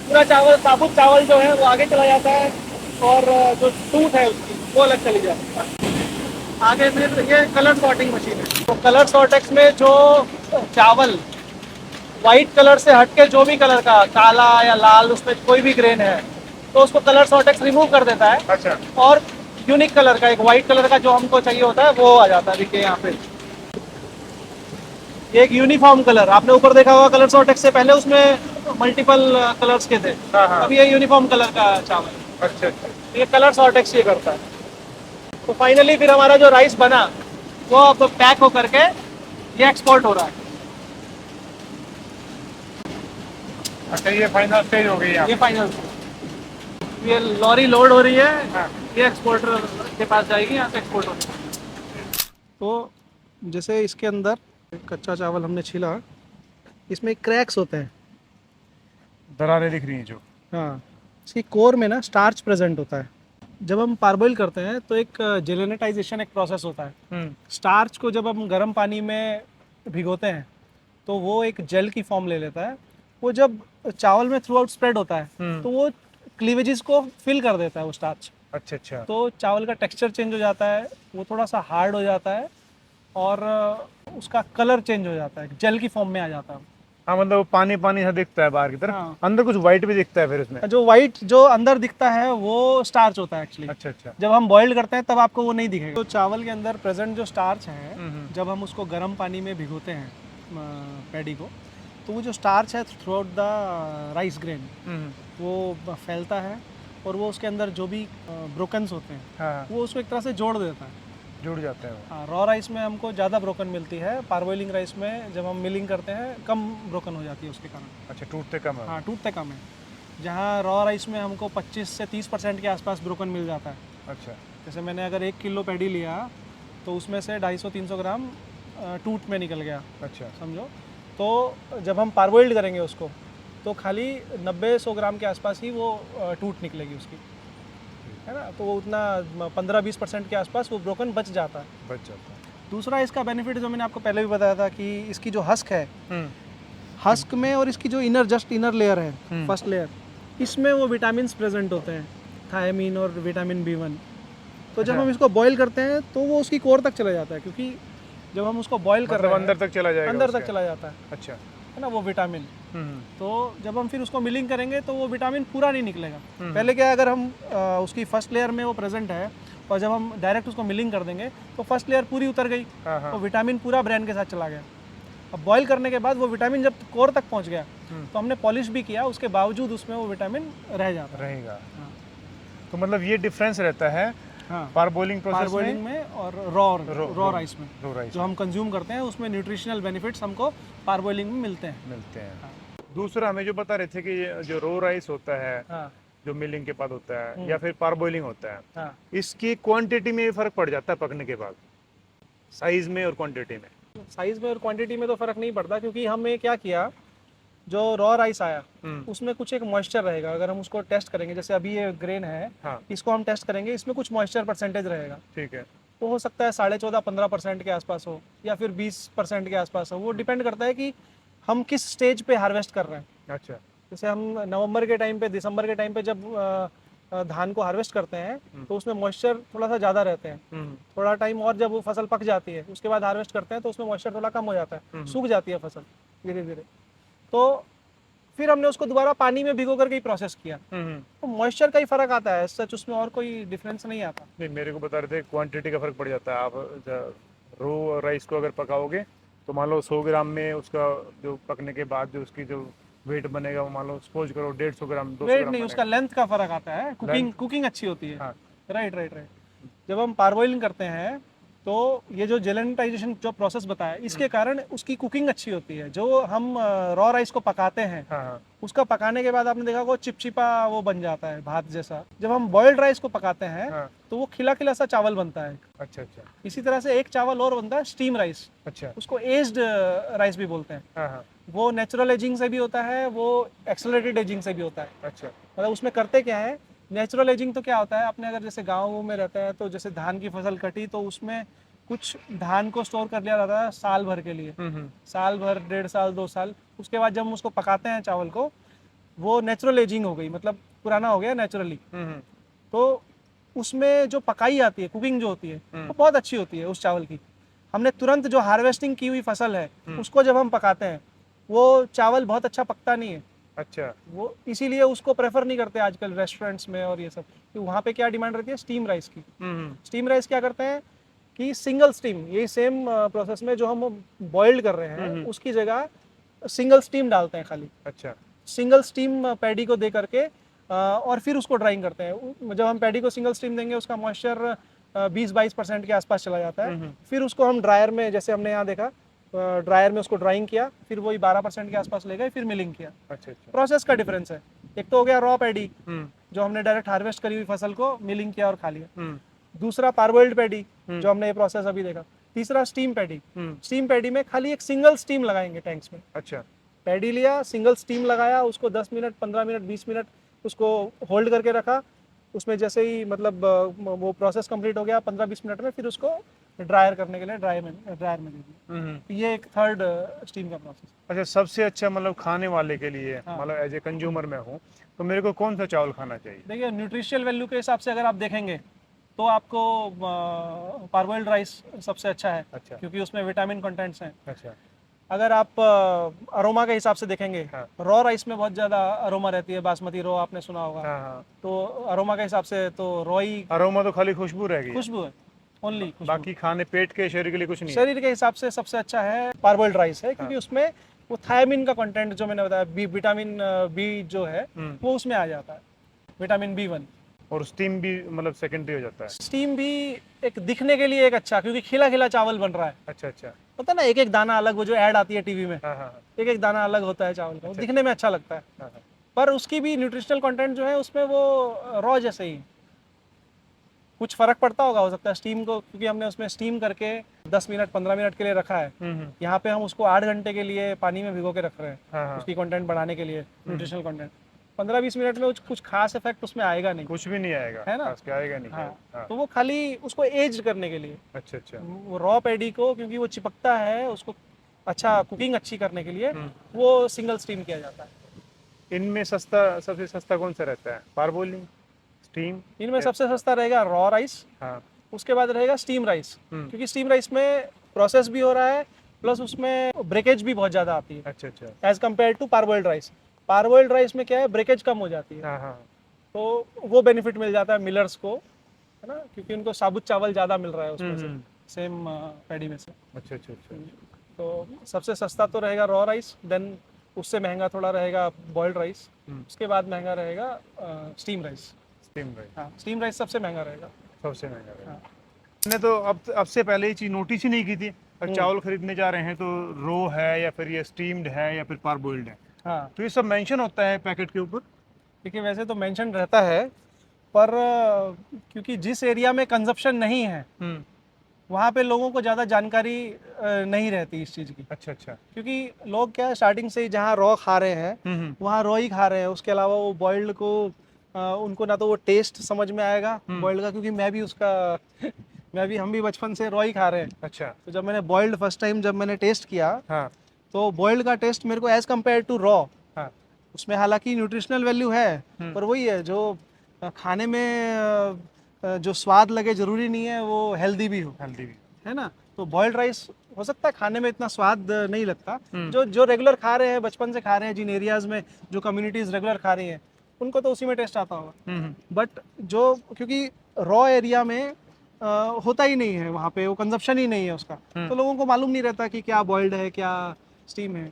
पूरा चावल, साबुत चावल जो है वो आगे चला जाता है, और जो टूट है उसकी वो अलग चली जाती है। आगे फिर ये कलर सॉर्टिंग मशीन है। तो कलर सॉर्टेक्स में जो चावल वाइट कलर से हटके जो भी कलर का, काला या लाल, उसमें कोई भी ग्रेन है, तो उसको कलर सॉर्टेक्स रिमूव कर देता है। अच्छा। और यूनिक कलर का, एक वाइट कलर का जो हमको चाहिए होता है वो आ जाता है। देखिए यहाँ पे ये एक यूनिफॉर्म कलर, आपने ऊपर देखा होगा कलर सॉर्टेक्स से पहले उसमें मल्टीपल कलर्स के थे। हाँ, हाँ। अब ये यूनिफॉर्म कलर का चावल, अच्छा अच्छा। ये कलर सॉर्टेक्स ये करता है। तो फाइनली फिर हमारा जो राइस बना वो अब पैक होकर के ये एक्सपोर्ट हो रहा है। अच्छा, ये फाइनल स्टेज हो गई ये फाइनल, ये लॉरी लोड हो रही है, हाँ। ये एक्सपोर्टर के पास जाएगी, यहाँ से एक्सपोर्ट होगी। तो जैसे इसके अंदर कच्चा चावल हमने छीला, इसमें क्रैक्स होते हैं, दरारें दिख रही हैं जो। हाँ, इसकी कोर में ना स्टार्च प्रेजेंट होता है। जब हम पारबॉइल करते हैं तो एक जेलेनेटाइजेशन एक प्रोसेस होता है। स्टार्च को जब हम गर्म पानी में भिगोते हैं तो वो एक जेल की फॉर्म ले लेता है। वो जब चावल में थ्रू आउट स्प्रेड होता है तो वो क्लीवेजेस को फिल कर देता है वो स्टार्च। अच्छा अच्छा। तो चावल का टेक्सचर चेंज हो जाता है, वो थोड़ा सा हार्ड हो जाता है, और उसका कलर चेंज हो जाता है, जेल की फॉर्म में आ जाता है। हाँ, मतलब वो पानी पानी सा दिखता है बाहर की तरफ। हाँ। अंदर कुछ व्हाइट भी दिखता है फिर उसमें। जो वाइट जो अंदर दिखता है वो स्टार्च होता है एक्चुअली। अच्छा अच्छा। जब हम बॉइल्ड करते हैं तब आपको वो नहीं दिखेगा। तो चावल के अंदर प्रेजेंट जो स्टार्च है, जब हम उसको गर्म पानी में भिगोते हैं पैडी को, तो वो जो स्टार्च है through out the rice grain वो फैलता है, और वो उसके अंदर जो भी ब्रोकन्स होते हैं हाँ, वो उसको एक तरह से जोड़ देता है। जुड़ जाता है वो। हाँ, रॉ राइस में हमको ज़्यादा ब्रोकन मिलती है, पारबॉइलिंग राइस में जब हम मिलिंग करते हैं कम ब्रोकन हो जाती है उसके कारण। अच्छा, टूटते कम है। हाँ, टूटते कम है। जहाँ रॉ राइस में हमको 25 से 30% के आसपास ब्रोकन मिल जाता है। अच्छा। जैसे मैंने अगर 1 किलो पैडी लिया तो उसमें से 250-300 ग्राम टूट में निकल गया, अच्छा। समझो। तो जब हम पारबॉइल्ड करेंगे उसको तो खाली 90-100 ग्राम के आसपास ही वो टूट निकलेगी उसकी, है ना। तो वो उतना 15-20% के आसपास वो ब्रोकन बच जाता है। बच जाता है। दूसरा इसका बेनिफिट जो मैंने आपको पहले भी बताया था कि इसकी जो हस्क है, हस्क में और इसकी जो इनर लेयर है, फर्स्ट लेयर, इसमें वो विटामिन प्रेजेंट होते हैं, थायमीन और विटामिन B1। तो जब हम इसको बॉईल करते हैं तो वो उसकी कोर तक चला जाता है, क्योंकि जब हम उसको बॉईल कर रहे हैं अंदर तक चला जाएगा। अंदर तक चला जाता है अच्छा। ना वो विटामिन। तो जब हम फिर उसको मिलिंग करेंगे तो वो विटामिन पूरा नहीं निकलेगा। पहले क्या है, अगर हम उसकी फर्स्ट लेयर में वो प्रेजेंट है और जब हम डायरेक्ट उसको मिलिंग कर देंगे तो फर्स्ट लेयर पूरी उतर गई, तो विटामिन पूरा ब्रेन के साथ चला गया। अब बॉईल करने के बाद वो विटामिन जब कोर तक पहुंच गया तो हमने पॉलिश भी किया, उसके बावजूद उसमें वो विटामिन रह जाता रहेगा। तो मतलब ये डिफरेंस रहता है पारबॉइलिंग प्रोसेस पारबॉइलिंग में और रॉ राइस में। राइस जो हम कंज्यूम करते हैं उसमें न्यूट्रिशनल बेनिफिट्स हमको पारबॉइलिंग में मिलते हैं। दूसरा हमें जो बता रहे थे कि ये जो रो राइस होता है, जो मिलिंग के बाद होता है या फिर पारबॉइलिंग होता है, इसकी क्वांटिटी में फर्क पड़ जाता है पकने के बाद, साइज में और क्वांटिटी में। साइज में और क्वांटिटी में तो फर्क नहीं पड़ता, क्योंकि हमने क्या किया, जो रॉ राइस आया उसमें कुछ एक मॉइस्चर रहेगा। अगर हम उसको टेस्ट करेंगे, जैसे अभी ये ग्रेन है, इसको हम टेस्ट करेंगे, इसमें कुछ मॉइस्चर परसेंटेज रहेगा। ठीक है। तो हो सकता है 14.5-15% के आसपास हो, या फिर 20% के आसपास हो। वो डिपेंड करता है कि हम किस स्टेज पे हार्वेस्ट कर रहे हैं। अच्छा। जैसे हम नवंबर के टाइम पे, दिसंबर के टाइम पे जब धान को हार्वेस्ट करते हैं तो उसमें मॉइस्चर थोड़ा सा ज़्यादा रहते हैं। थोड़ा टाइम और जब वो फसल पक जाती है उसके बाद हार्वेस्ट करते हैं तो उसमें मॉइस्चर थोड़ा कम हो जाता है, सूख जाती है फसल धीरे धीरे। तो फिर हमने उसको दोबारा पानी में भिगो करके ही प्रोसेस किया, तो मॉइस्चर का ही फर्क आता है, सच उसमें और कोई डिफरेंस नहीं आता। नहीं, मेरे को बता रहे थे क्वांटिटी का फर्क पड़ जाता है। आप रो राइस को अगर पकाओगे तो मान लो 100 ग्राम में उसका जो पकने के बाद जो उसकी जो वेट बनेगा वो मान लो सपोज करो 150 ग्राम 200 वेट ग्राम नहीं, बनेगा। उसका लेंथ का फर्क आता है, कुकिंग अच्छी होती है। हाँ। Right right right. जब हम पारबॉइलिंग करते हैं तो ये जो जेलेनिटाइजेशन जो प्रोसेस बताया, इसके कारण उसकी कुकिंग अच्छी होती है। जो हम रॉ राइस को पकाते हैं, हाँ हाँ उसका पकाने के बाद आपने देखा वो चिपचिपा वो बन जाता है भात जैसा। जब हम बॉइल्ड राइस को पकाते हैं हाँ। तो वो खिला खिला सा चावल बनता है। अच्छा अच्छा इसी तरह से एक चावल और बनता है स्टीम राइस, अच्छा। उसको एज्ड राइस भी बोलते हैं। हाँ हाँ वो नेचुरल एजिंग से भी होता है, वो एक्सेलरेटेड एजिंग से भी होता है। अच्छा। मतलब उसमें करते क्या है, नेचुरल एजिंग तो क्या होता है, अपने अगर जैसे गाँव में रहता है तो जैसे धान की फसल कटी तो उसमें कुछ धान को स्टोर कर लिया जाता है साल भर के लिए, साल भर, 1.5 साल, 2 साल। उसके बाद जब हम उसको पकाते हैं चावल को, वो नेचुरल एजिंग हो गई, मतलब पुराना हो गया नेचुरली। तो उसमें जो पकाई आती है, कुकिंग जो होती है, वो बहुत अच्छी होती है उस चावल की। हमने तुरंत जो हार्वेस्टिंग की हुई फसल है उसको जब हम पकाते हैं, वो चावल बहुत अच्छा पकता नहीं है। अच्छा। वो इसीलिए उसको प्रेफर नहीं करते आजकल रेस्टोरेंट्स में और ये सब, कि वहाँ पे क्या डिमांड रहती है, स्टीम राइस की। स्टीम राइस क्या करते हैं कि सिंगल स्टीम, यही सेम प्रोसेस में जो हम बॉइल्ड कर रहे हैं उसकी जगह सिंगल स्टीम डालते हैं खाली। अच्छा। सिंगल स्टीम पैडी को दे करके और फिर उसको ड्राइंग करते हैं। जब हम पैडी को सिंगल स्टीम देंगे उसका मॉइस्चर 20-22% के आसपास चला जाता है। फिर उसको हम ड्रायर में, जैसे हमने यहाँ देखा, ड्रायर में उसको ड्राइंग किया, फिर वही 12% के आसपास ले गए, फिर मिलिंग किया। अच्छा अच्छा। प्रोसेस का डिफरेंस है। एक तो हो गया रॉ पैडी, जो हमने डायरेक्ट हार्वेस्ट करी हुई फसल को मिलिंग किया और खा लिया। दूसरा पारबॉइल्ड पैडी, जो हमने ये प्रोसेस अभी देखा। तीसरा स्टीम पैडी। स्टीम पैडी में खाली एक सिंगल स्टीम लगाएंगे टैंक्स में। अच्छा। पैडी लिया, सिंगल स्टीम लगाया, उसको 10 मिनट, 15 मिनट, 20 मिनट उसको होल्ड करके रखा। उसमें जैसे ही मतलब वो प्रोसेस कंप्लीट हो गया 15-20 मिनट में, फिर उसको ड्रायर करने के लिए ड्रायर में दे दिया। ये एक थर्ड स्टीम का प्रोसेस। अच्छा, सबसे अच्छा मतलब खाने वाले के लिए, हाँ। मतलब एज ए कंज्यूमर मैं हूँ तो मेरे को कौन सा चावल खाना चाहिए? देखिए, न्यूट्रिशियल वैल्यू के हिसाब से अगर आप देखेंगे तो आपको पारबॉइल्ड राइस सबसे अच्छा है। अच्छा। क्योंकि उसमें विटामिन कंटेंट्स हैं। अच्छा। अगर आप अरोमा के हिसाब से देखेंगे, हाँ। रॉ राइस में बहुत ज़्यादा अरोमा रहती है, बासमती रॉ आपने सुना होगा। हाँ हाँ। तो अरोमा के हिसाब से तो रॉ ही अरोमा तो खाली खुशबू रह गई है। खुशबू है, ओनली बाकी खाने पेट के शरीर के लिए कुछ नहीं है। शरीर के हिसाब से सबसे अच्छा है पारबॉइल्ड राइस है, क्योंकि उसमें वो थायमिन का कंटेंट जो मैंने बताया, विटामिन बी जो है वो उसमें आ जाता है, विटामिन B1। और स्टीम भी मतलब सेकेंडरी हो जाता है। स्टीम भी एक दिखने के लिए एक अच्छा, क्योंकि खिला खिला चावल बन रहा है। अच्छा अच्छा। पता ना, एक एक दाना अलग, वो जो ऐड आती है टीवी में, हाँ हाँ एक एक दाना अलग होता है चावल का, वो दिखने में अच्छा लगता है। हाँ हाँ। पर उसकी भी न्यूट्रिशनल कंटेंट जो है उसमें वो रॉ जैसे ही कुछ फर्क पड़ता होगा, हो सकता है स्टीम को, क्योंकि हमने उसमें स्टीम करके 10 मिनट 15 मिनट के लिए रखा है। यहाँ पे हम उसको 8 घंटे के लिए पानी में भिगो के रख रहे हैं। हाँ। उसकी कंटेंट बढ़ाने के लिए, न्यूट्रिशनल कंटेंट। 15-20 मिनट में कुछ खास इफेक्ट उसमें आएगा नहीं, कुछ भी नहीं आएगा, है ना? खास के आएगा नहीं। हाँ। हाँ। तो वो खाली उसको एज करने के लिए, अच्छा अच्छा। वो रॉ पैडी को, क्योंकि वो चिपकता है, उसको अच्छा कुकिंग अच्छी करने के लिए वो सिंगल स्टीम किया जाता है। इनमें सस्ता, सबसे सस्ता कौन सा रहता है? पारबॉइलिंग, स्टीम? इनमें सबसे सस्ता रहेगा रॉ राइस, हाँ। उसके बाद रहेगा स्टीम राइस। क्योंकि स्टीम राइस में प्रोसेस भी हो रहा है, प्लस उसमें ब्रेकेज भी बहुत ज़्यादा आती है अच्छा अच्छा। As compare to parboiled rice. Parboiled rice में क्या है, ब्रेकेज कम हो जाती है, हाँ हाँ। तो वो बेनिफिट मिल जाता है मिलर्स को, है ना, क्योंकि उनको साबुत चावल ज़्यादा मिल रहा है उसमें से, सेम पैडी में से। अच्छा अच्छा अच्छा। तो सबसे सस्ता तो रहेगा रॉ राइस, देन उससे महंगा थोड़ा रहेगा बॉइल्ड राइस, उसके बाद महंगा रहेगा स्टीम राइस। Steam rice. हाँ, स्टीम राइस सबसे महंगा रहेगा। सबसे महंगा रहेगा। हाँ। मैंने तो अब से पहले ये चीज़ नोटिस ही नहीं की थी। अब चावल खरीदने जा रहे हैं तो रो है या फिर ये स्टीम्ड है या फिर पारबॉइल्ड है, हाँ, तो ये सब मेंशन होता है पैकेट के ऊपर। देखिए वैसे तो मेंशन रहता है, पर क्योंकि जिस एरिया में कंजप्शन नहीं है वहाँ पे लोगों को ज़्यादा जानकारी नहीं रहती इस चीज़ की। अच्छा अच्छा। क्योंकि लोग क्या है, स्टार्टिंग से ही जहाँ रॉ खा रहे हैं वहाँ रॉ ही खा रहे हैं, उसके अलावा वो बॉइल्ड को उनको ना तो वो टेस्ट समझ में आएगा बॉइल्ड का, क्योंकि मैं भी उसका हम भी बचपन से रॉ ही खा रहे हैं। अच्छा। तो जब मैंने बॉइल्ड फर्स्ट टाइम जब मैंने टेस्ट किया, हाँ तो बॉइल्ड का टेस्ट मेरे को एज कम्पेयर टू रॉ, हाँ। उसमें हालांकि न्यूट्रिशनल वैल्यू है, पर वही है जो खाने में जो स्वाद लगे जरूरी नहीं है वो हेल्दी भी हो, हेल्दी भी। है ना। तो बॉइल्ड राइस हो सकता है खाने में इतना स्वाद नहीं लगता, जो रेगुलर खा रहे हैं, बचपन से खा रहे हैं, जिन एरियाज में जो कम्युनिटीज रेगुलर खा रही हैं, उनको तो उसी में टेस्ट आता होगा। बट जो, क्योंकि रॉ एरिया में होता ही नहीं है, वहाँ पे वो कंजप्शन ही नहीं है उसका, तो लोगों को मालूम नहीं रहता कि क्या बॉइल्ड है, क्या स्टीम है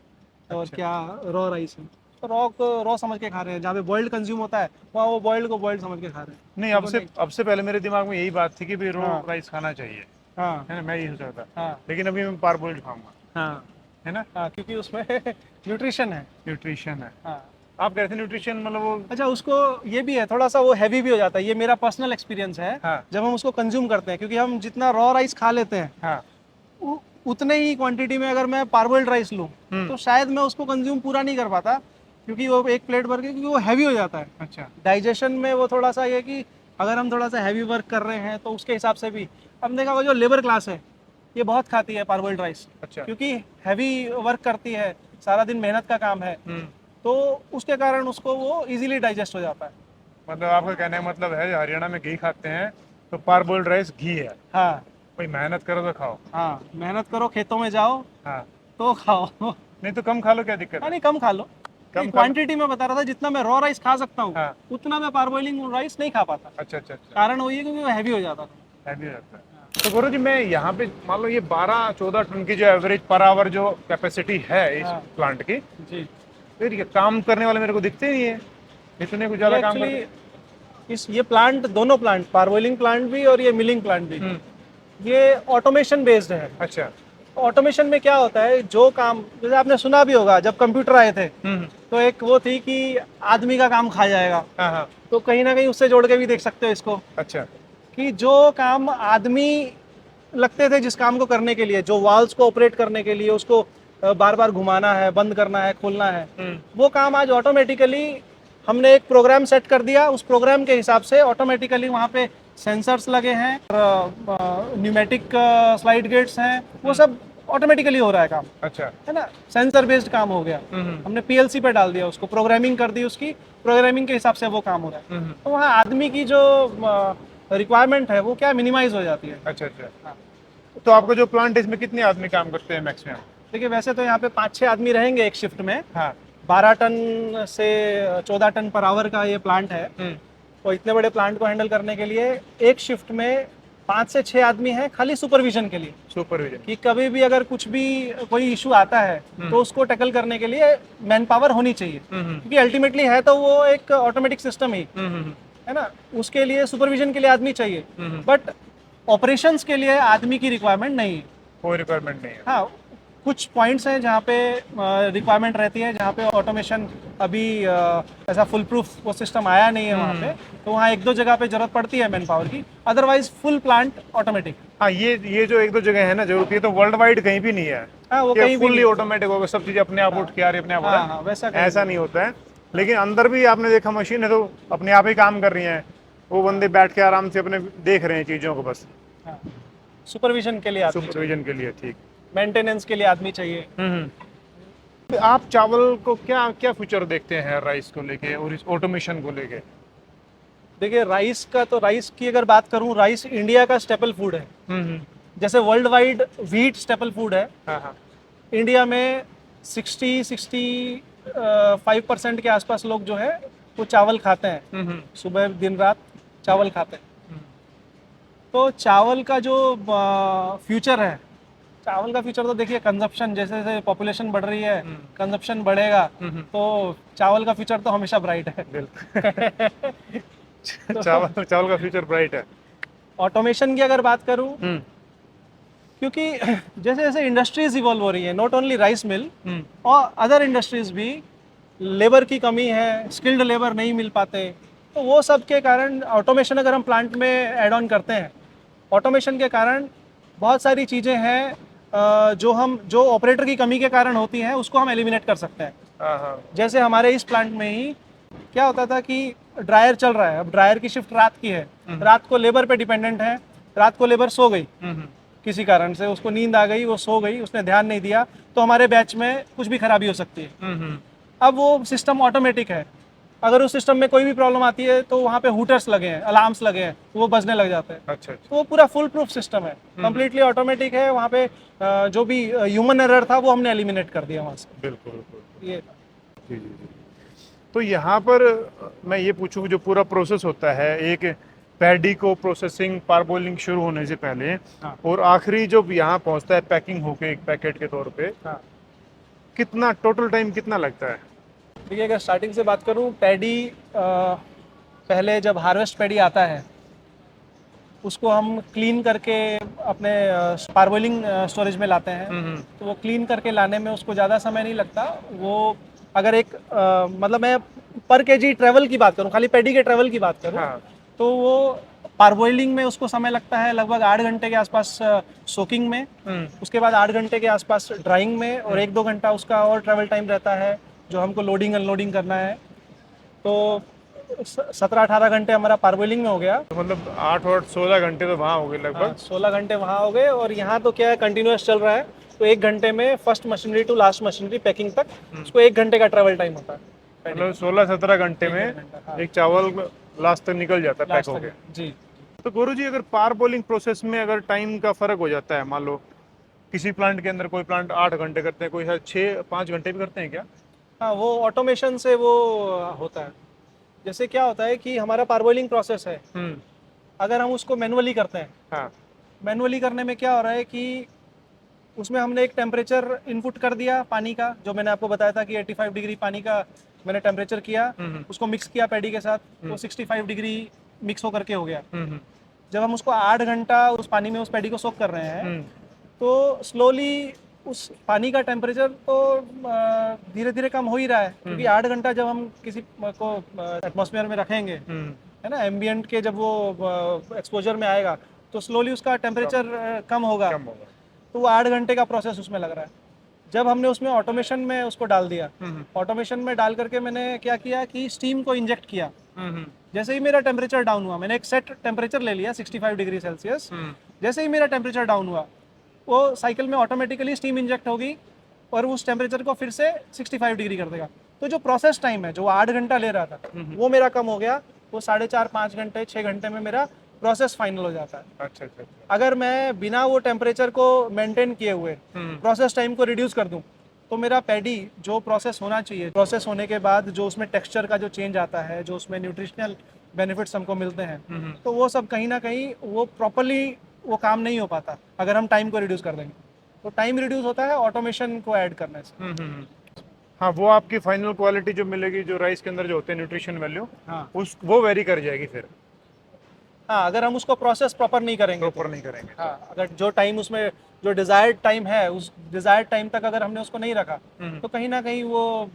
और क्या रॉ राइस है। तो रॉ को रॉ समझ के खा रहे हैं, जहाँ पे बॉइल्ड कंज्यूम होता है वहाँ वो बॉइल्ड को बॉइल्ड समझ के खा रहे हैं। नहीं, अब से पहले मेरे दिमाग में यही बात थी कि भाई रो हाँ। राइस खाना चाहिए, हाँ है ना, मैं यही सोचा था। हाँ लेकिन अभी मैं पारबॉइल्ड खाऊंगा, हाँ है ना। हाँ, क्योंकि उसमें न्यूट्रिशन है। न्यूट्रिशन है। हाँ आप कह रहे थे न्यूट्रिशन मतलब वो। अच्छा, उसको ये भी है थोड़ा सा, वो हैवी भी हो जाता है, ये मेरा पर्सनल एक्सपीरियंस है। हाँ जब हम उसको कंज्यूम करते हैं, क्योंकि हम जितना रॉ राइस खा लेते हैं हाँ। उतने ही क्वांटिटी में अगर मैं पारबॉइल्ड राइस लूँ तो शायद मैं उसको कंज्यूम पूरा नहीं कर पाता, क्योंकि वो एक प्लेट भर के, क्योंकि वो हैवी हो जाता है। अच्छा। डाइजेशन में वो थोड़ा सा ये कि अगर हम थोड़ा सा हैवी वर्क कर रहे हैं तो उसके हिसाब से भी, अब देखा होगा जो लेबर क्लास है ये बहुत खाती है पारबॉइल्ड राइस, अच्छा। क्योंकि हैवी वर्क करती है, सारा दिन मेहनत का काम है, तो उसके कारण उसको वो इजीली डाइजेस्ट हो जाता है। मतलब आपका कहने का मतलब है हरियाणा में घी खाते हैं तो पारबॉइल्ड राइस घी है। हाँ भाई मेहनत करो तो खाओ। हाँ, मेहनत करो, खेतों में जाओ हाँ, तो खाओ। नहीं तो कम खा लो, क्या दिक्कत है। नहीं, कम खा लो। कम क्वांटिटी में बता रहा था, जितना मैं रॉ राइस खा सकता हूँ हाँ। उतना मैं पारबॉइलिंग राइस नहीं खा पाता। अच्छा अच्छा अच्छा। कारण वही है क्योंकि वो हैवी हो जाता था। हैवी रहता है। तो गुरु जी, मैं यहाँ पे मान लो ये 12-14 टन की जो एवरेज पर आवर जो कैपेसिटी है इस हाँ। प्लांट की, जी, फिर ये काम करने वाले मेरे को दिखते नहीं है, इतने कुछ ज्यादा काम करते हैं। एक्चुअली ये प्लांट, दोनों प्लांट, पारबॉइलिंग प्लांट भी और ये मिलिंग प्लांट भी, हम्म, ये ऑटोमेशन बेस्ड है। अच्छा। ऑटोमेशन में क्या होता है, जो काम, जैसे आपने सुना भी होगा जब कंप्यूटर आए थे तो एक वो थी कि आदमी का काम खा जाएगा, हाँ हाँ। तो कहीं ना कहीं उससे जोड़ के भी देख सकते हो इसको, अच्छा। कि जो काम आदमी लगते थे जिस काम को करने के लिए, जो वाल्व्स को ऑपरेट करने के लिए उसको बार बार घुमाना है, बंद करना है, खोलना है, वो काम आज ऑटोमेटिकली हमने एक प्रोग्राम सेट कर दिया, उस प्रोग्राम के हिसाब से ऑटोमेटिकली वहाँ पे सेंसर्स लगे हैं, न्यूमेटिक स्लाइड गेट्स हैं, वो सब ऑटोमेटिकली हो रहा है काम, अच्छा। है ना। सेंसर बेस्ड काम हो गया, हमने पीएलसी पे डाल दिया उसको, प्रोग्रामिंग कर दी, उसकी प्रोग्रामिंग के हिसाब से वो काम हो रहा है। तो वहाँ आदमी की जो रिक्वायरमेंट है वो क्या मिनिमाइज हो जाती है। अच्छा अच्छा। हाँ। तो आपका जो प्लांट है इसमें कितने आदमी काम करते हैं मैक्सिमम? देखिए, वैसे तो यहाँ पे 5-6 आदमी रहेंगे एक शिफ्ट में। हाँ। 12 टन से 14 टन पर आवर का ये प्लांट है, तो इतने बड़े प्लांट को हैंडल करने के लिए एक शिफ्ट में 5 से 6 आदमी हैं खाली सुपरविजन के लिए, सुपरविजन, कि कभी भी अगर कुछ भी कोई इशू आता है तो उसको टैकल करने के लिए मैन पावर होनी चाहिए, क्योंकि अल्टीमेटली है तो वो एक ऑटोमेटिक सिस्टम ही है ना, उसके लिए सुपरविजन के लिए आदमी चाहिए, बट ऑपरेशंस के लिए आदमी की रिक्वायरमेंट नहीं है। कोई रिक्वायरमेंट नहीं है। हाँ, कुछ पॉइंट्स हैं जहाँ पे रिक्वायरमेंट रहती है, जहाँ पे ऑटोमेशन अभी ऐसा फुल प्रूफ वो सिस्टम आया नहीं है वहाँ पे, तो वहाँ 1-2 जगह पे जरूरत पड़ती है मैन पावर की, अदरवाइज फुल प्लांट ऑटोमेटिक। हाँ, ये जो 1-2 जगह है ना जरूरत, ये तो वर्ल्ड वाइड कहीं भी नहीं है। हाँ, वो कहीं भी फुल्ली नहीं। ऑटोमेटिक होगा, सब चीजें अपने आप उठ के आ रही है, अपने आप हो रहा है। हाँ, वैसा कहीं ऐसा नहीं होता है। लेकिन अंदर भी आपने देखा मशीन है तो अपने आप ही काम कर रही है, वो बंदे बैठ के आराम से अपने देख रहे हैं चीजों को बस। हाँ, सुपरविजन के लिए आदमी, सुपरविजन के लिए, ठीक। मेंटेनेंस के लिए आदमी चाहिए। आप चावल को क्या क्या फ्यूचर देखते हैं राइस को लेके और इस ऑटोमेशन को लेके? देखिए, राइस का तो, राइस की अगर बात करूं, राइस इंडिया का स्टेपल फूड है। जैसे world wide wheat staple food है, हाँ हाँ। इंडिया में 65% के आसपास लोग जो है वो चावल खाते हैं, सुबह दिन रात चावल खाते हैं। तो चावल का जो फ्यूचर है, चावल का फ्यूचर तो देखिए, कंजप्शन, जैसे जैसे पॉपुलेशन बढ़ रही है, कंजप्शन बढ़ेगा, तो चावल का फ्यूचर तो हमेशा ब्राइट है। चावल का फ्यूचर ब्राइट है। ऑटोमेशन की अगर बात करूं, क्योंकि जैसे जैसे इंडस्ट्रीज इवॉल्व हो रही है, नॉट ओनली राइस मिल और अदर इंडस्ट्रीज भी, लेबर की कमी है, स्किल्ड लेबर नहीं मिल पाते, तो वो सब के कारण ऑटोमेशन अगर हम प्लांट में ऐड ऑन करते हैं, ऑटोमेशन के कारण बहुत सारी चीज़ें हैं जो ऑपरेटर की कमी के कारण होती हैं, उसको हम एलिमिनेट कर सकते हैं। जैसे हमारे इस प्लांट में ही क्या होता था कि ड्रायर चल रहा है, अब ड्रायर की शिफ्ट रात की है, रात को लेबर पे डिपेंडेंट है, रात को लेबर सो गई किसी कारण से, उसको नींद आ गई, वो सो गई, उसने ध्यान नहीं दिया, तो हमारे बैच में कुछ भी खराबी हो सकती है। अब वो सिस्टम ऑटोमेटिक है, अगर उस सिस्टम में कोई भी प्रॉब्लम आती है तो वहाँ पे हुटर्स लगे हैं, अलार्म्स लगे हैं, वो बजने लग जाते हैं। अच्छा। तो वो पूरा फुल प्रूफ सिस्टम है, कंप्लीटली ऑटोमेटिक है, वहाँ पे जो भी ह्यूमन एरर था वो हमने एलिमिनेट कर दिया वहाँ से। बिल्कुल बिल्कुल। ये जी जी जी। तो यहाँ पर मैं ये पूछूँ, जो पूरा प्रोसेस होता है एक पैडी को प्रोसेसिंग पारबॉइलिंग शुरू होने से पहले, हाँ। और आखिरी जब यहाँ पहुँचता है पैकिंग होके एक पैकेट के तौर पे, हाँ, कितना टोटल टाइम कितना लगता है? देखिए अगर स्टार्टिंग से बात करूं, पैडी पहले जब हार्वेस्ट पैडी आता है उसको हम क्लीन करके अपने पार्बोइलिंग स्टोरेज में लाते हैं। तो वो क्लीन करके लाने में उसको ज़्यादा समय नहीं लगता। वो अगर एक मतलब मैं पर केजी ट्रेवल की बात करूं, खाली पैडी के ट्रेवल की बात करूं, हाँ। तो वो पार्बोइलिंग में उसको समय लगता है लगभग 8 घंटे के आसपास सोकिंग में, उसके बाद 8 घंटे के आसपास ड्राइंग में, और 1-2 घंटा उसका और ट्रेवल टाइम रहता है जो हमको लोडिंग अनलोडिंग करना है। तो 17-18 घंटे हमारा पार्बोइलिंग में हो गया। तो मतलब 8 और 16 घंटे तो वहाँ हो गए लगभग। 16 घंटे वहाँ हो गए, और यहाँ तो क्या है कंटिन्यूस चल रहा है। तो 1 घंटे में first machinery to last machinery packing तक उसको 1 घंटे का ट्रेवल टाइम होता है। मतलब 16-17 घंटे में हाँ। एक चावल लास्ट तक निकल जाता है, पैक लास्ट हो तक गया। जी। तो गुरु जी अगर पार बॉलिंग प्रोसेस में अगर टाइम का फर्क हो जाता है, मान लो किसी प्लांट के अंदर कोई प्लांट 8 घंटे करते हैं, कोई शायद 6-5 घंटे भी करते हैं क्या? हाँ, वो ऑटोमेशन से वो होता है। जैसे क्या होता है कि हमारा पार्बोइलिंग प्रोसेस है, अगर हम उसको मैनुअली करते हैं, हाँ। मैनुअली करने में क्या हो रहा है कि उसमें हमने एक टेम्परेचर इनपुट कर दिया पानी का, जो मैंने आपको बताया था कि 85 डिग्री पानी का मैंने टेम्परेचर किया, उसको मिक्स किया पैडी के साथ, वो 65 डिग्री मिक्स होकर के हो गया। जब हम उसको 8 घंटा उस पानी में उस पैडी को सोक कर रहे हैं, तो स्लोली उस पानी का टेम्परेचर तो धीरे धीरे कम हो ही रहा है, क्योंकि 8 घंटा जब हम किसी को एटमॉस्फेयर में रखेंगे, है ना, एम्बियंट के जब वो एक्सपोजर में आएगा तो स्लोली उसका टेम्परेचर कम होगा। तो वो 8 घंटे का प्रोसेस उसमें लग रहा है। जब हमने उसमें ऑटोमेशन में उसको डाल दिया, ऑटोमेशन में डाल करके मैंने क्या किया कि स्टीम को इंजेक्ट किया। जैसे ही मेरा टेम्परेचर डाउन हुआ, मैंने एक सेट टेम्परेचर ले लिया 65 डिग्री सेल्सियस। जैसे ही मेरा टेम्परेचर डाउन हुआ, वो साइकिल में ऑटोमेटिकली स्टीम इंजेक्ट होगी और उस टेम्परेचर को फिर से 65 डिग्री कर देगा। तो जो प्रोसेस टाइम है, जो 8 घंटा ले रहा था, वो मेरा कम हो गया। वो 4.5-5 घंटे 6 घंटे में मेरा प्रोसेस फाइनल हो जाता है। अच्छा। अगर मैं बिना वो टेम्परेचर को मेंटेन किए हुए प्रोसेस टाइम को रिड्यूस कर दूं, तो मेरा पैडी जो प्रोसेस होना चाहिए, प्रोसेस होने के बाद जो उसमें टेक्सचर का जो चेंज आता है, जो उसमें न्यूट्रिशनल बेनिफिट्स हमको मिलते हैं, तो वो सब कहीं ना कहीं वो प्रॉपरली वो काम नहीं हो पाता अगर हम टाइम को रिड्यूस कर देंगे। तो टाइम रिड्यूस होता है ऑटोमेशन को ऐड करने से। हाँ, वो आपकी फाइनल क्वालिटी जो मिलेगी, जो राइस के अंदर जो होते हैं न्यूट्रिशन वैल्यू, हाँ, वो वेरी कर जाएगी फिर। हाँ, अगर हम उसको प्रोसेस प्रॉपर नहीं करेंगे हाँ, अगर जो टाइम उसमें जो डिजायर्ड टाइम है, उस डिजायर्ड टाइम तक अगर हमने उसको नहीं रखा, तो कहीं ना कहीं वो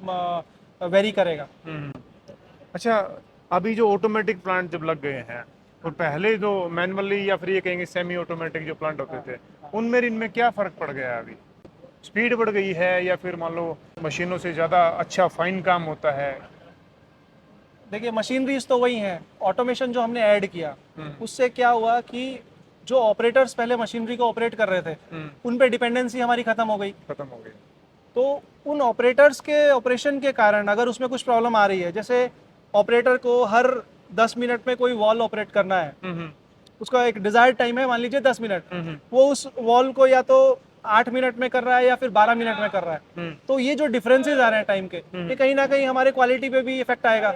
वेरी करेगा। अच्छा, अभी जो ऑटोमेटिक प्लांट जब लग गए हैं, और पहले जो मैनुअली या फिर ये कहेंगे सेमी ऑटोमेटिक जो प्लांट होते थे, उनमें इनमें क्या फर्क पड़ गया है? अभी स्पीड बढ़ गई है या फिर मान लो मशीनों से ज़्यादा अच्छा फाइन काम होता है? देखिए मशीनरीज तो वही हैं, ऑटोमेशन जो हमने ऐड किया उससे क्या हुआ कि जो ऑपरेटर्स पहले मशीनरी को ऑपरेट कर रहे थे, उन पे डिपेंडेंसी हमारी खत्म हो गई। तो उन ऑपरेटर्स के ऑपरेशन के कारण अगर उसमें कुछ प्रॉब्लम आ रही है, जैसे ऑपरेटर को हर 10 मिनट में कोई वॉल ऑपरेट करना है, उसका एक डिजायर्ड टाइम है मान लीजिए 10 मिनट, वो उस वॉल को या तो 8 मिनट में कर रहा है या फिर 12 मिनट में कर रहा है। तो ये जो डिफरेंसेस आ रहे हैं टाइम के, ये कहीं ना कहीं हमारे क्वालिटी पे भी इफेक्ट आएगा।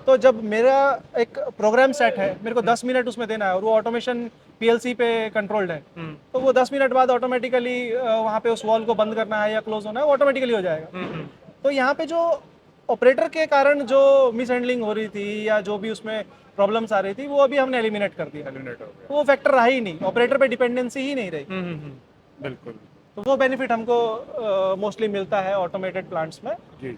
तो जब मेरा एक प्रोग्राम सेट है, मेरे को 10 मिनट उसमें देना है और वो ऑटोमेशन पीएलसी पे कंट्रोल्ड है, तो वो 10 मिनट बाद ऑटोमेटिकली वहाँ पे उस वॉल को बंद करना है या क्लोज होना है, वो ऑटोमेटिकली हो जाएगा। तो यहाँ पे जो ऑपरेटर के कारण जो मिसहैंडलिंग हो रही थी या जो भी उसमें प्रॉब्लम्स आ रही थी, वो अभी हमने एलिमिनेट कर दिया। तो वो फैक्टर रहा ही नहीं, ऑपरेटर पे डिपेंडेंसी ही नहीं रही। बिल्कुल। तो वो बेनिफिट हमको मोस्टली मिलता है ऑटोमेटेड प्लांट्स में। जी।